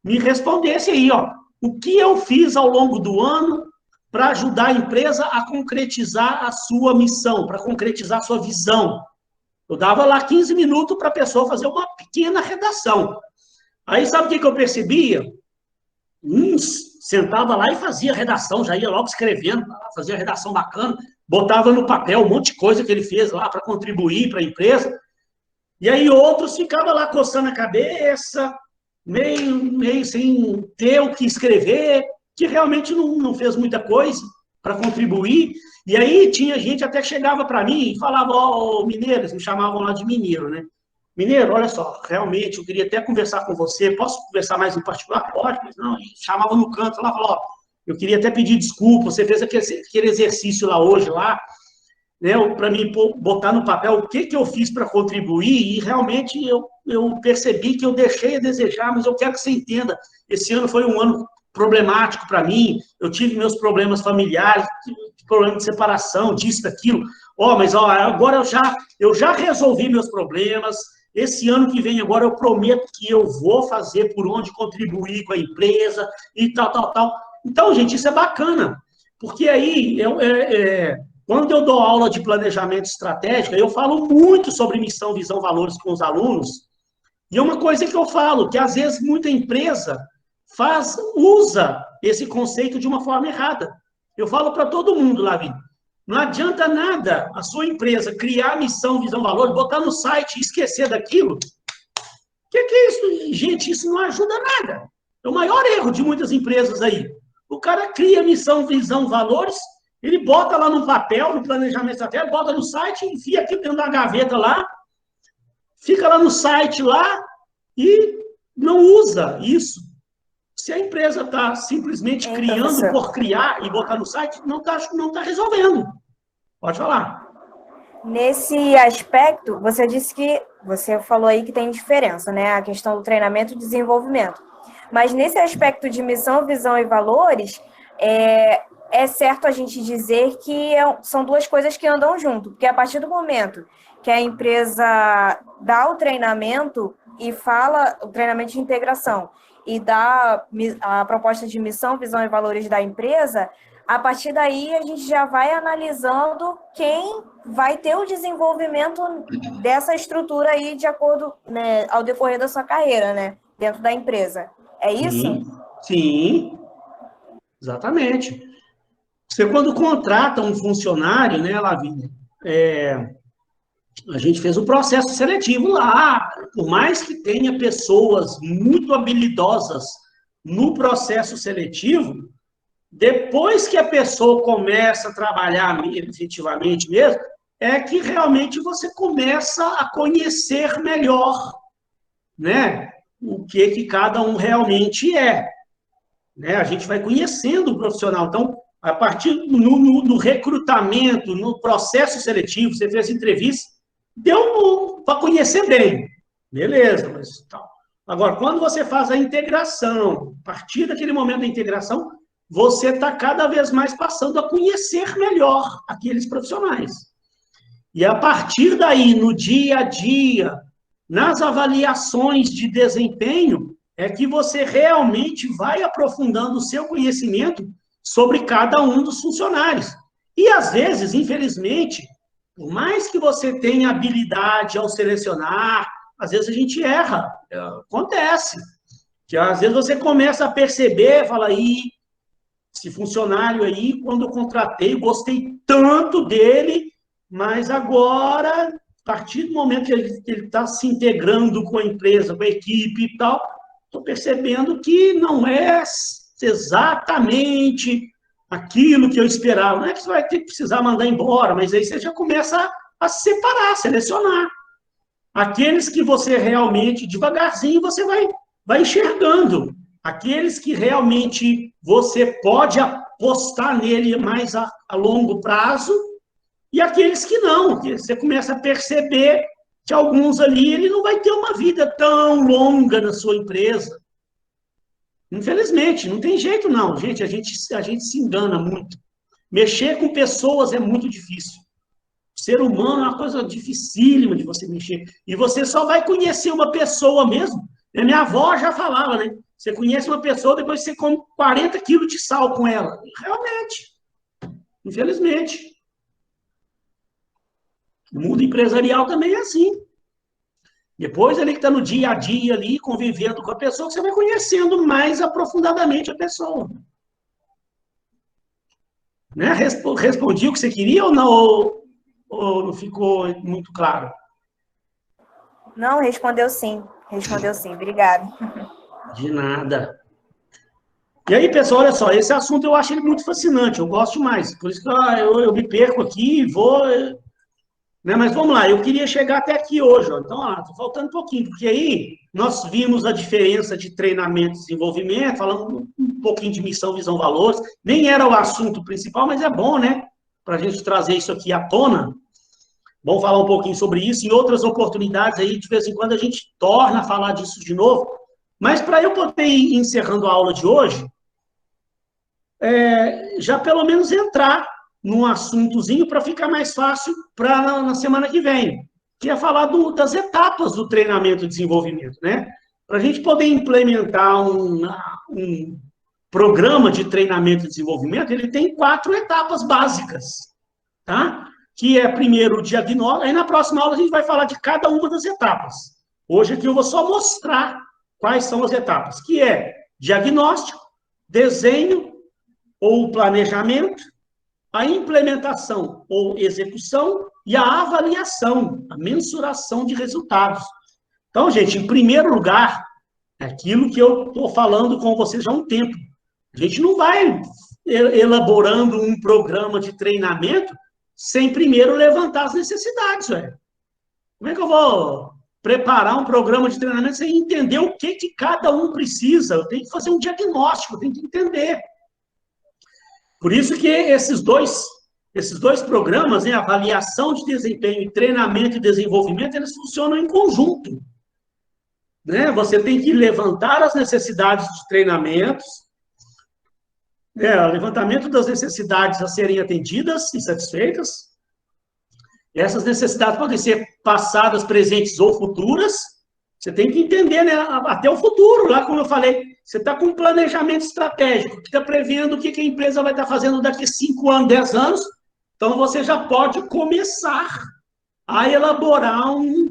me respondesse aí, ó, o que eu fiz ao longo do ano para ajudar a empresa a concretizar a sua missão, para concretizar a sua visão. Eu dava lá 15 minutos para a pessoa fazer uma pequena redação. Aí, sabe o que eu percebia? Uns sentava lá e fazia redação, já ia logo escrevendo, fazia redação bacana, botava no papel um monte de coisa que ele fez lá para contribuir para a empresa. E aí outros ficavam lá coçando a cabeça, meio sem ter o que escrever, que realmente não fez muita coisa para contribuir. E aí tinha gente até que chegava para mim e falava, ó, mineiro, eles me chamavam lá de mineiro, né? Mineiro, olha só, realmente, eu queria até conversar com você, posso conversar mais em particular? Pode, mas não, chamava no canto lá, falava, ó, eu queria até pedir desculpa, você fez aquele exercício lá hoje, lá, né, para mim botar no papel o que eu fiz para contribuir, e realmente eu percebi que eu deixei a desejar, mas eu quero que você entenda, esse ano foi um ano problemático para mim, eu tive meus problemas familiares, problema de separação, disso, daquilo, mas ó, agora eu já resolvi meus problemas, esse ano que vem agora eu prometo que eu vou fazer por onde contribuir com a empresa e tal. Então, gente, isso é bacana, porque aí, quando eu dou aula de planejamento estratégico, eu falo muito sobre missão, visão, valores com os alunos, e é uma coisa que eu falo, que às vezes muita empresa usa esse conceito de uma forma errada. Eu falo para todo mundo lá, Vini, não adianta nada a sua empresa criar missão, visão, valor, botar no site e esquecer daquilo. O que é isso? Gente, isso não ajuda nada. É o maior erro de muitas empresas aí. O cara cria missão, visão, valores, ele bota lá no papel, no planejamento estratégico, bota no site, enfia aquilo dentro da gaveta lá, fica lá no site lá e não usa isso. Se a empresa está simplesmente criando por criar e botar no site, não tá resolvendo. Pode falar. Nesse aspecto, você falou aí que tem diferença, né? A questão do treinamento e desenvolvimento. Mas nesse aspecto de missão, visão e valores, é certo a gente dizer que são duas coisas que andam junto. Porque a partir do momento que a empresa dá o treinamento e fala o treinamento de integração, e dá a proposta de missão, visão e valores da empresa, a partir daí a gente já vai analisando quem vai ter o desenvolvimento dessa estrutura aí de acordo, né, ao decorrer da sua carreira, né, dentro da empresa. É isso? Sim, exatamente. Você, quando contrata um funcionário, né, Lavínia, a gente fez um processo seletivo lá, por mais que tenha pessoas muito habilidosas no processo seletivo, depois que a pessoa começa a trabalhar efetivamente mesmo, é que realmente você começa a conhecer melhor, né, o que cada um realmente é. Né? A gente vai conhecendo o profissional. Então, a partir no recrutamento, no processo seletivo, você fez entrevista, deu para conhecer bem. Beleza, mas tal. Agora, quando você faz a integração, a partir daquele momento da integração, você está cada vez mais passando a conhecer melhor aqueles profissionais. E a partir daí, no dia a dia, nas avaliações de desempenho, é que você realmente vai aprofundando o seu conhecimento sobre cada um dos funcionários. E, às vezes, infelizmente, por mais que você tenha habilidade ao selecionar, às vezes a gente erra, acontece. Que às vezes você começa a perceber, fala aí, esse funcionário aí, quando eu contratei, gostei tanto dele, mas agora, a partir do momento que ele está se integrando com a empresa, com a equipe e tal, estou percebendo que não é exatamente aquilo que eu esperava. Não é que você vai ter que precisar mandar embora, mas aí você já começa a separar, selecionar. Aqueles que você realmente, devagarzinho, você vai enxergando. Aqueles que realmente você pode apostar nele mais a longo prazo, e aqueles que não, que você começa a perceber que alguns ali, ele não vai ter uma vida tão longa na sua empresa. Infelizmente, não tem jeito não, gente, a gente se engana muito. Mexer com pessoas é muito difícil. O ser humano é uma coisa dificílima de você mexer. E você só vai conhecer uma pessoa mesmo. A minha avó já falava, né? Você conhece uma pessoa, depois você come 40 quilos de sal com ela. Realmente. Infelizmente. O mundo empresarial também é assim. Depois ali que está no dia a dia ali, convivendo com a pessoa, você vai conhecendo mais aprofundadamente a pessoa. Né? Respondi o que você queria ou não? Ou não ficou muito claro? Não, respondeu sim. Respondeu sim. Obrigada. De nada. E aí, pessoal, olha só, esse assunto eu acho ele muito fascinante, eu gosto demais. Por isso que eu me perco aqui e vou... Né? Mas vamos lá, eu queria chegar até aqui hoje. Ó. Então, está faltando um pouquinho, porque aí nós vimos a diferença de treinamento e desenvolvimento, falando um pouquinho de missão, visão, valores. Nem era o assunto principal, mas é bom, né? Para a gente trazer isso aqui à tona. Vamos falar um pouquinho sobre isso. Em outras oportunidades, aí, de vez em quando, a gente torna a falar disso de novo. Mas para eu poder ir encerrando a aula de hoje, já pelo menos entrar num assuntozinho para ficar mais fácil para na semana que vem, que é falar das etapas do treinamento e desenvolvimento, né? Para a gente poder implementar um programa de treinamento e desenvolvimento, ele tem 4 etapas básicas, tá? Que é, primeiro, o diagnóstico, aí na próxima aula a gente vai falar de cada uma das etapas. Hoje aqui eu vou só mostrar quais são as etapas, que é diagnóstico, desenho ou planejamento, a implementação ou execução e a avaliação, a mensuração de resultados. Então, gente, em primeiro lugar, é aquilo que eu estou falando com vocês já há um tempo. A gente não vai elaborando um programa de treinamento sem primeiro levantar as necessidades, velho. Como é que eu vou preparar um programa de treinamento sem entender o que cada um precisa? Eu tenho que fazer um diagnóstico, eu tenho que entender. Por isso que esses dois programas, né, avaliação de desempenho e treinamento e desenvolvimento, eles funcionam em conjunto. Né? Você tem que levantar as necessidades de treinamentos, levantamento das necessidades a serem atendidas e satisfeitas. Essas necessidades podem ser passadas, presentes ou futuras. Você tem que entender, né, até o futuro, lá como eu falei, você está com um planejamento estratégico, que está prevendo o que a empresa vai estar fazendo daqui a 5 anos, 10 anos, então você já pode começar a elaborar uns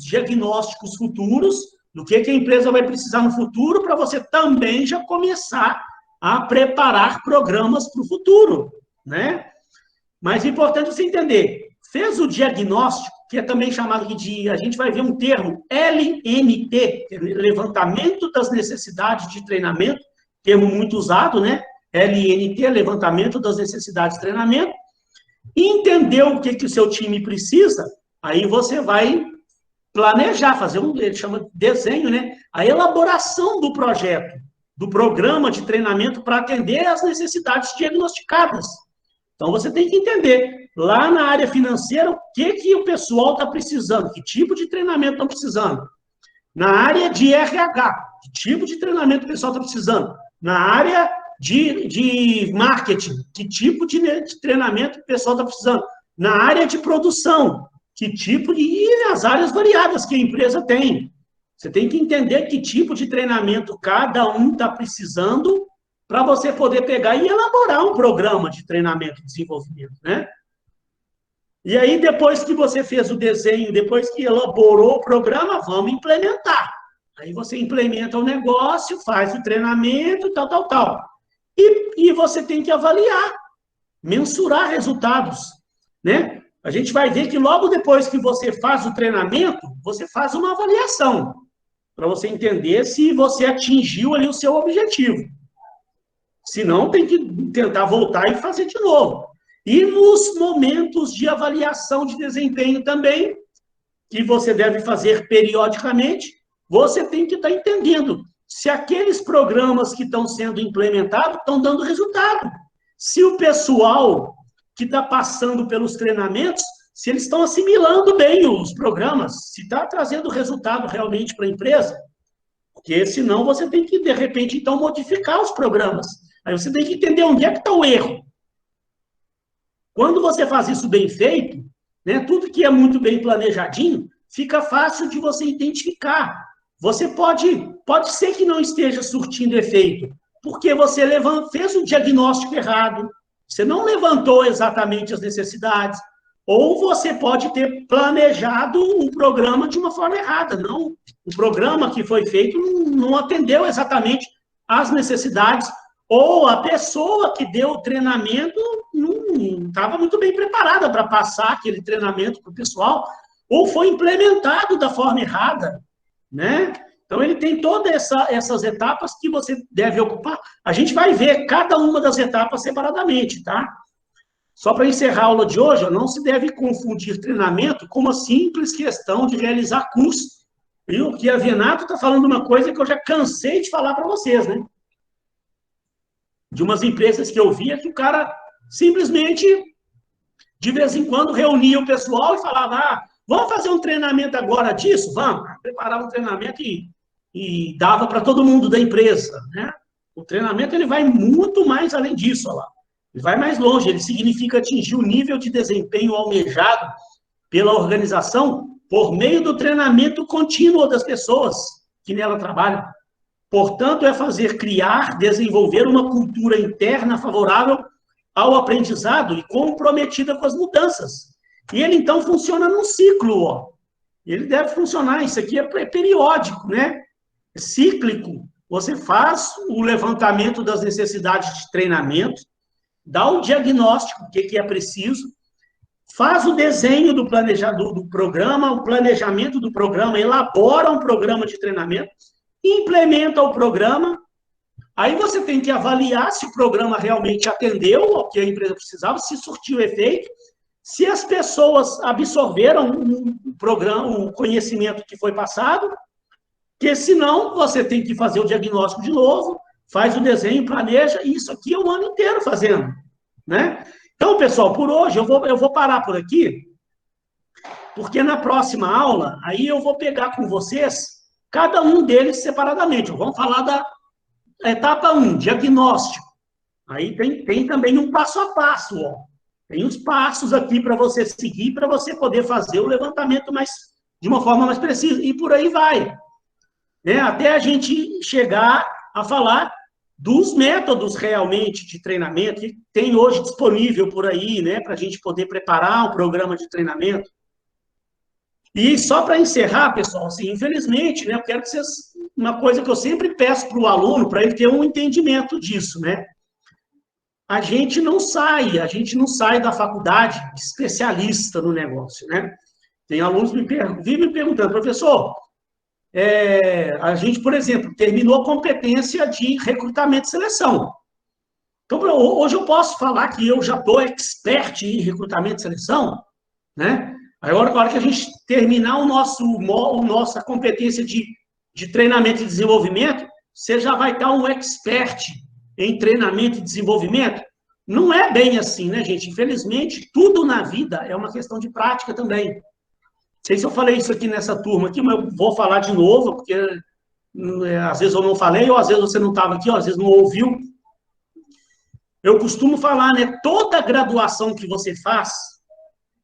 diagnósticos futuros do que a empresa vai precisar no futuro, para você também já começar a preparar programas para o futuro, né? Mas é importante você entender, fez o diagnóstico, que é também chamado a gente vai ver um termo, LNT, levantamento das necessidades de treinamento, termo muito usado, né? LNT, levantamento das necessidades de treinamento. Entendeu o que o seu time precisa, aí você vai planejar, fazer ele chama de desenho, né? A elaboração do projeto, do programa de treinamento para atender às necessidades diagnosticadas. Então, você tem que entender, lá na área financeira, o que o pessoal está precisando, que tipo de treinamento estão precisando. Na área de RH, que tipo de treinamento o pessoal está precisando. Na área de marketing, que tipo de treinamento o pessoal está precisando. Na área de produção, que tipo de... E as áreas variadas que a empresa tem. Você tem que entender que tipo de treinamento cada um está precisando para você poder pegar e elaborar um programa de treinamento e desenvolvimento, né? E aí, depois que você fez o desenho, depois que elaborou o programa, vamos implementar. Aí você implementa o negócio, faz o treinamento, tal. E você tem que avaliar, mensurar resultados, né? A gente vai ver que logo depois que você faz o treinamento, você faz uma avaliação, para você entender se você atingiu ali o seu objetivo. Se não, tem que tentar voltar e fazer de novo. E nos momentos de avaliação de desempenho também, que você deve fazer periodicamente, você tem que estar entendendo se aqueles programas que estão sendo implementados estão dando resultado. Se o pessoal que está passando pelos treinamentos, se eles estão assimilando bem os programas, se está trazendo resultado realmente para a empresa, porque senão você tem que, de repente, então, modificar os programas. Aí você tem que entender onde é que está o erro. Quando você faz isso bem feito, né, tudo que é muito bem planejadinho, fica fácil de você identificar. Você pode ser que não esteja surtindo efeito, porque você fez um diagnóstico errado, você não levantou exatamente as necessidades, ou você pode ter planejado um programa de uma forma errada. Não, o programa que foi feito não atendeu exatamente às necessidades, ou a pessoa que deu o treinamento não estava muito bem preparada para passar aquele treinamento para o pessoal, ou foi implementado da forma errada, né? Então, ele tem todas essas etapas que você deve ocupar. A gente vai ver cada uma das etapas separadamente, tá? Só para encerrar a aula de hoje, não se deve confundir treinamento com uma simples questão de realizar curso. Viu? Que a Venato está falando uma coisa que eu já cansei de falar para vocês, né? De umas empresas que eu via que o cara simplesmente, de vez em quando, reunia o pessoal e falava, vamos fazer um treinamento agora disso? Vamos. Preparava um treinamento e dava para todo mundo da empresa, né? O treinamento ele vai muito mais além disso, olha lá. Ele vai mais longe, ele significa atingir o nível de desempenho almejado pela organização por meio do treinamento contínuo das pessoas que nela trabalham. Portanto, é criar, desenvolver uma cultura interna favorável ao aprendizado e comprometida com as mudanças. E ele, então, funciona num ciclo, ó. Ele deve funcionar, isso aqui é periódico, né? É cíclico. Você faz o levantamento das necessidades de treinamento, dá o diagnóstico, o que é preciso, faz o desenho do programa, o planejamento do programa, elabora um programa de treinamento, implementa o programa, aí você tem que avaliar se o programa realmente atendeu ao que a empresa precisava, se surtiu efeito, se as pessoas absorveram o conhecimento que foi passado, porque senão você tem que fazer o diagnóstico de novo, faz o desenho, planeja, e isso aqui é um ano inteiro fazendo, né? Então, pessoal, por hoje eu vou parar por aqui, porque na próxima aula, aí eu vou pegar com vocês cada um deles separadamente. Vamos falar da etapa 1, diagnóstico. Aí tem também um passo a passo, ó. Tem uns passos aqui para você seguir, para você poder fazer o levantamento de uma forma mais precisa, e por aí vai. Né? Até a gente chegar a falar dos métodos realmente de treinamento que tem hoje disponível por aí, né, para a gente poder preparar um programa de treinamento. E só para encerrar, pessoal, assim, infelizmente, né, eu quero que vocês... Uma coisa que eu sempre peço para o aluno, para ele ter um entendimento disso, né? A gente não sai da faculdade especialista no negócio, né? Tem alunos que vivem me perguntando, professor, a gente, por exemplo, terminou a competência de recrutamento e seleção. Então, hoje eu posso falar que eu já estou expert em recrutamento e seleção, né? Agora, na hora que a gente terminar nossa competência de treinamento e desenvolvimento, você já vai estar um expert em treinamento e desenvolvimento. Não é bem assim, né, gente? Infelizmente, tudo na vida é uma questão de prática também. Não sei se eu falei isso aqui nessa turma aqui, mas eu vou falar de novo, porque às vezes eu não falei, ou às vezes você não estava aqui, ou às vezes não ouviu. Eu costumo falar, né? Toda graduação que você faz,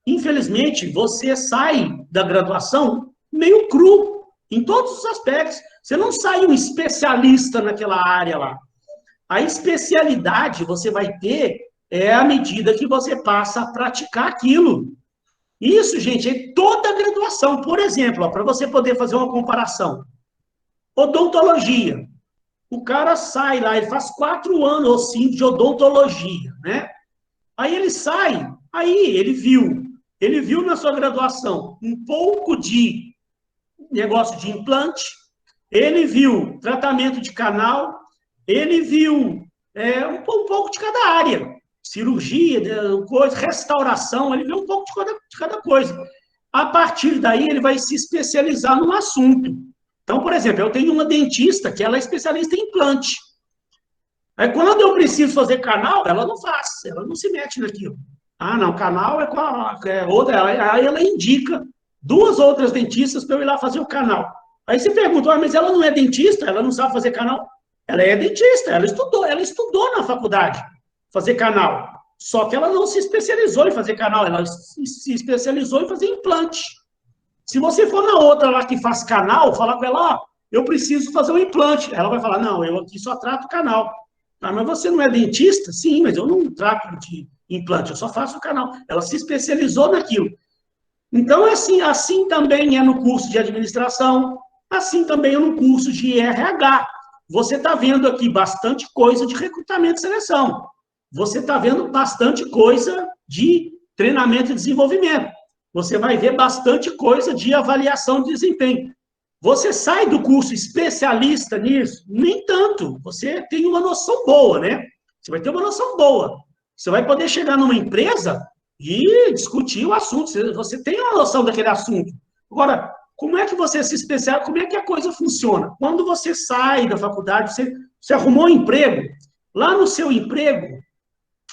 infelizmente, você sai da graduação meio cru, em todos os aspectos. Você não sai um especialista naquela área lá. A especialidade você vai ter à medida que você passa a praticar aquilo. Isso, gente, é toda a graduação. Por exemplo, para você poder fazer uma comparação. Odontologia. O cara sai lá, ele faz 4 anos ou 5 de odontologia, né? Aí ele sai, aí ele viu na sua graduação um pouco de negócio de implante, ele viu tratamento de canal, ele viu um pouco de cada área, cirurgia, restauração, ele viu um pouco de cada coisa. A partir daí, ele vai se especializar num assunto. Então, por exemplo, eu tenho uma dentista que ela é especialista em implante. Aí, quando eu preciso fazer canal, ela não faz, ela não se mete naquilo. Ah, não, canal é outra. Aí ela indica 2 outras dentistas para eu ir lá fazer o canal. Aí você pergunta, mas ela não é dentista? Ela não sabe fazer canal? Ela é dentista, ela estudou na faculdade fazer canal. Só que ela não se especializou em fazer canal, ela se especializou em fazer implante. Se você for na outra lá que faz canal, falar com ela, ó, eu preciso fazer um implante. Ela vai falar, não, eu aqui só trato canal. Ah, mas você não é dentista? Sim, mas eu não trato de implante, eu só faço canal. Ela se especializou naquilo. Então, assim também é no curso de administração, assim também é no curso de RH. Você está vendo aqui bastante coisa de recrutamento e seleção. Você está vendo bastante coisa de treinamento e desenvolvimento. Você vai ver bastante coisa de avaliação de desempenho. Você sai do curso especialista nisso? Nem tanto. Você tem uma noção boa, né? Você vai ter uma noção boa. Você vai poder chegar numa empresa e discutir o assunto. Você tem uma noção daquele assunto. Agora, como é que você se especializa? Como é que a coisa funciona? Quando você sai da faculdade, você arrumou um emprego. Lá no seu emprego,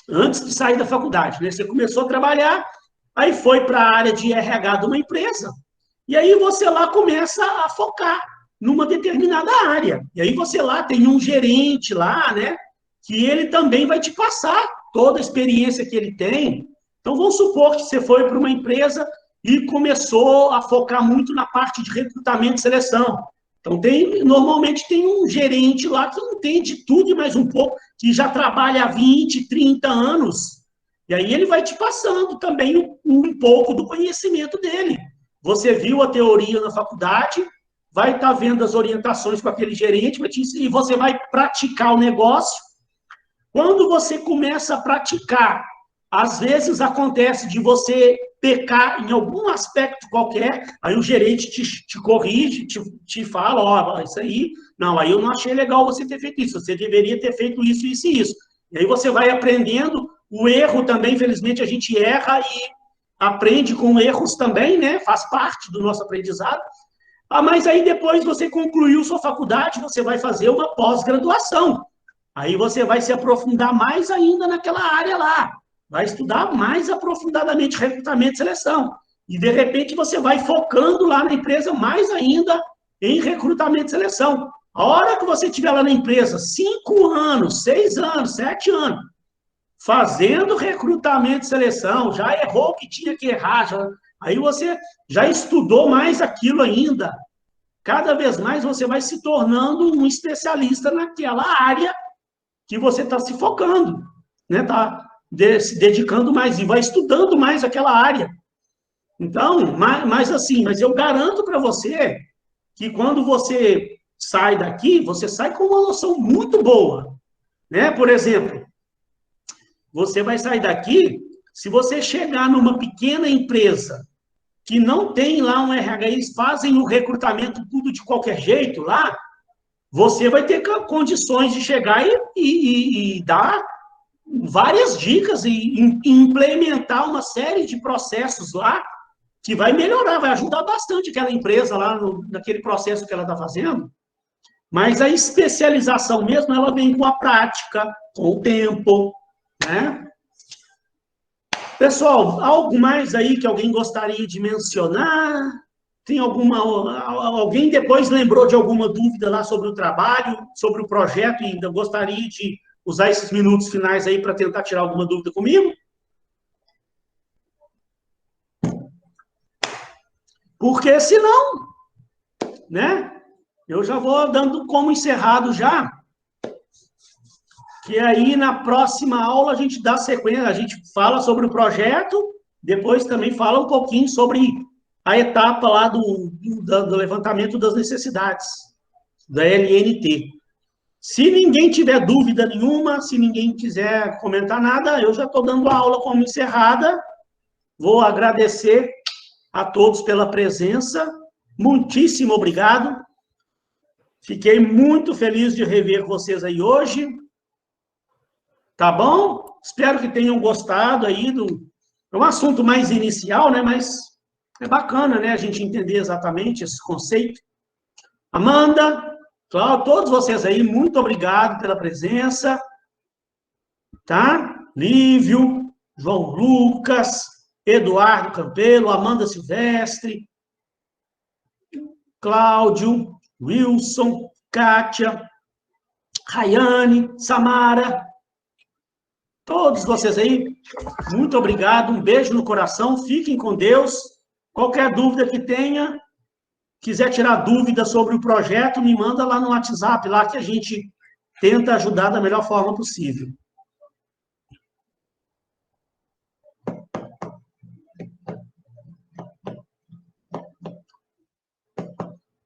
antes de sair da faculdade, né? Você começou a trabalhar, aí foi para a área de RH de uma empresa, e aí você lá começa a focar numa determinada área. E aí você lá tem um gerente lá, né? Que ele também vai te passar toda a experiência que ele tem. Então, vamos supor que você foi para uma empresa e começou a focar muito na parte de recrutamento e seleção. Então, normalmente tem um gerente lá que entende tudo e mais um pouco, que já trabalha há 20, 30 anos. E aí ele vai te passando também um pouco do conhecimento dele. Você viu a teoria na faculdade, vai estar vendo as orientações com aquele gerente, e você vai praticar o negócio. Quando você começa a praticar, às vezes acontece de você pecar em algum aspecto qualquer, aí o gerente te corrige, te fala, ó, isso aí, não, aí eu não achei legal você ter feito isso, você deveria ter feito isso, isso e isso. E aí você vai aprendendo, o erro também, infelizmente, a gente erra e aprende com erros também, né? Faz parte do nosso aprendizado. Ah, mas aí depois você concluiu sua faculdade, você vai fazer uma pós-graduação. Aí você vai se aprofundar mais ainda naquela área lá. Vai estudar mais aprofundadamente recrutamento e seleção. E, de repente, você vai focando lá na empresa mais ainda em recrutamento e seleção. A hora que você estiver lá na empresa, 5 anos, 6 anos, 7 anos, fazendo recrutamento e seleção, já errou o que tinha que errar, aí você já estudou mais aquilo ainda. Cada vez mais você vai se tornando um especialista naquela área que você está se focando, né? Está se dedicando mais e vai estudando mais aquela área. Então, mas eu garanto para você que quando você sai daqui, você sai com uma noção muito boa, né? Por exemplo, você vai sair daqui, se você chegar numa pequena empresa que não tem lá um RH, eles fazem o recrutamento tudo de qualquer jeito lá, você vai ter condições de chegar e dar várias dicas e implementar uma série de processos lá que vai melhorar, vai ajudar bastante aquela empresa lá naquele processo que ela está fazendo. Mas a especialização mesmo, ela vem com a prática, com o tempo, né? Pessoal, algo mais aí que alguém gostaria de mencionar? Tem alguém depois lembrou de alguma dúvida lá sobre o trabalho, sobre o projeto e ainda gostaria de usar esses minutos finais aí para tentar tirar alguma dúvida comigo? Porque senão, né? Eu já vou dando como encerrado já, que aí na próxima aula a gente dá sequência, a gente fala sobre o projeto, depois também fala um pouquinho sobre a etapa lá do levantamento das necessidades, da LNT. Se ninguém tiver dúvida nenhuma, se ninguém quiser comentar nada, eu já estou dando a aula como encerrada. Vou agradecer a todos pela presença. Muitíssimo obrigado. Fiquei muito feliz de rever vocês aí hoje. Tá bom? Espero que tenham gostado aí É um assunto mais inicial, né? Mas é bacana, né? A gente entender exatamente esse conceito. Amanda, Cláudio, todos vocês aí, muito obrigado pela presença. Tá? Lívio, João Lucas, Eduardo Campelo, Amanda Silvestre, Cláudio, Wilson, Kátia, Rayane, Samara, todos vocês aí, muito obrigado, um beijo no coração, fiquem com Deus. Qualquer dúvida que tenha, quiser tirar dúvida sobre o projeto, me manda lá no WhatsApp, lá que a gente tenta ajudar da melhor forma possível.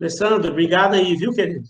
Alessandro, obrigado aí, viu, querido?